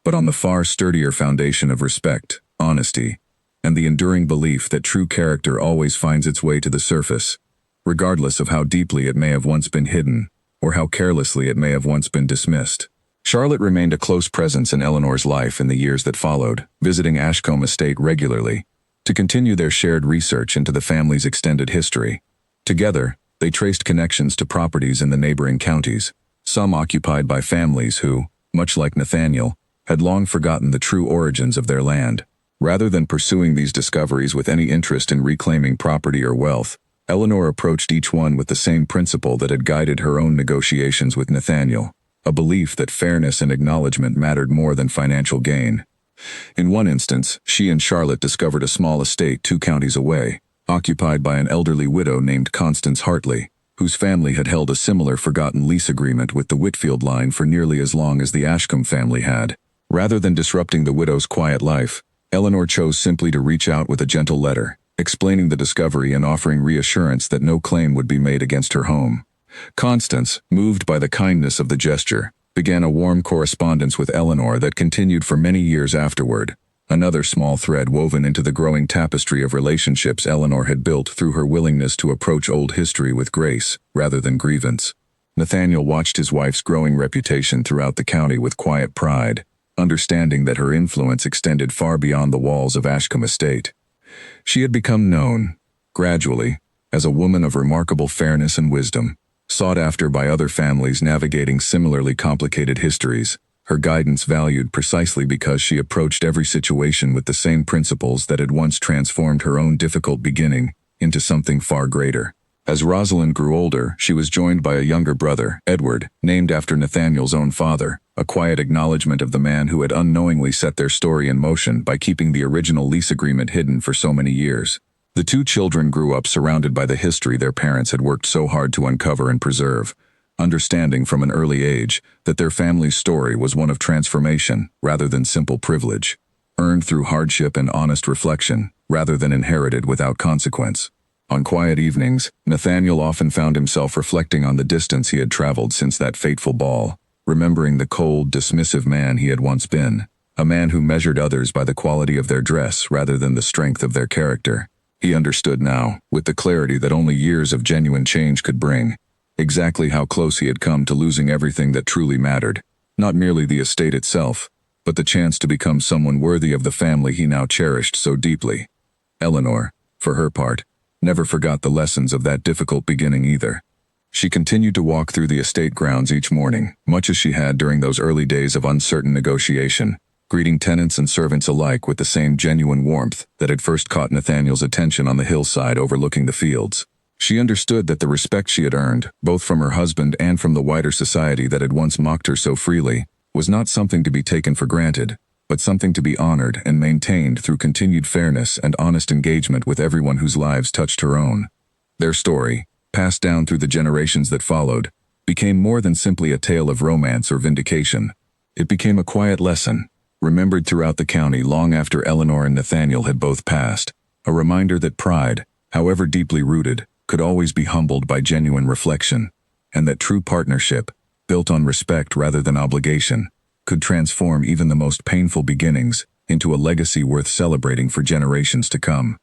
but on the far sturdier foundation of respect, honesty, and the enduring belief that true character always finds its way to the surface, regardless of how deeply it may have once been hidden, or how carelessly it may have once been dismissed. Charlotte remained a close presence in Eleanor's life in the years that followed, visiting Ashcombe Estate regularly, to continue their shared research into the family's extended history. Together, they traced connections to properties in the neighboring counties, some occupied by families who, much like Nathaniel, had long forgotten the true origins of their land. Rather than pursuing these discoveries with any interest in reclaiming property or wealth, Eleanor approached each one with the same principle that had guided her own negotiations with Nathaniel, a belief that fairness and acknowledgement mattered more than financial gain. In one instance, she and Charlotte discovered a small estate 2 counties away, occupied by an elderly widow named Constance Hartley, whose family had held a similar forgotten lease agreement with the Whitfield line for nearly as long as the Ashcombe family had. Rather than disrupting the widow's quiet life, Eleanor chose simply to reach out with a gentle letter, explaining the discovery and offering reassurance that no claim would be made against her home. Constance, moved by the kindness of the gesture, began a warm correspondence with Eleanor that continued for many years afterward, another small thread woven into the growing tapestry of relationships Eleanor had built through her willingness to approach old history with grace rather than grievance. Nathaniel watched his wife's growing reputation throughout the county with quiet pride, understanding that her influence extended far beyond the walls of Ashcombe Estate. She had become known, gradually, as a woman of remarkable fairness and wisdom, sought after by other families navigating similarly complicated histories, her guidance valued precisely because she approached every situation with the same principles that had once transformed her own difficult beginning into something far greater. As Rosalind grew older, she was joined by a younger brother, Edward, named after Nathaniel's own father, a quiet acknowledgement of the man who had unknowingly set their story in motion by keeping the original lease agreement hidden for so many years. The 2 children grew up surrounded by the history their parents had worked so hard to uncover and preserve, understanding from an early age that their family's story was one of transformation rather than simple privilege, earned through hardship and honest reflection rather than inherited without consequence. On quiet evenings, Nathaniel often found himself reflecting on the distance he had traveled since that fateful ball, remembering the cold, dismissive man he had once been, a man who measured others by the quality of their dress rather than the strength of their character. He understood now, with the clarity that only years of genuine change could bring, exactly how close he had come to losing everything that truly mattered, not merely the estate itself, but the chance to become someone worthy of the family he now cherished so deeply. Eleanor, for her part, never forgot the lessons of that difficult beginning either. She continued to walk through the estate grounds each morning, much as she had during those early days of uncertain negotiation, greeting tenants and servants alike with the same genuine warmth that had first caught Nathaniel's attention on the hillside overlooking the fields. She understood that the respect she had earned, both from her husband and from the wider society that had once mocked her so freely, was not something to be taken for granted, but something to be honored and maintained through continued fairness and honest engagement with everyone whose lives touched her own. Their story, passed down through the generations that followed, became more than simply a tale of romance or vindication. It became a quiet lesson, remembered throughout the county long after Eleanor and Nathaniel had both passed, a reminder that pride, however deeply rooted, could always be humbled by genuine reflection, and that true partnership, built on respect rather than obligation, could transform even the most painful beginnings into a legacy worth celebrating for generations to come.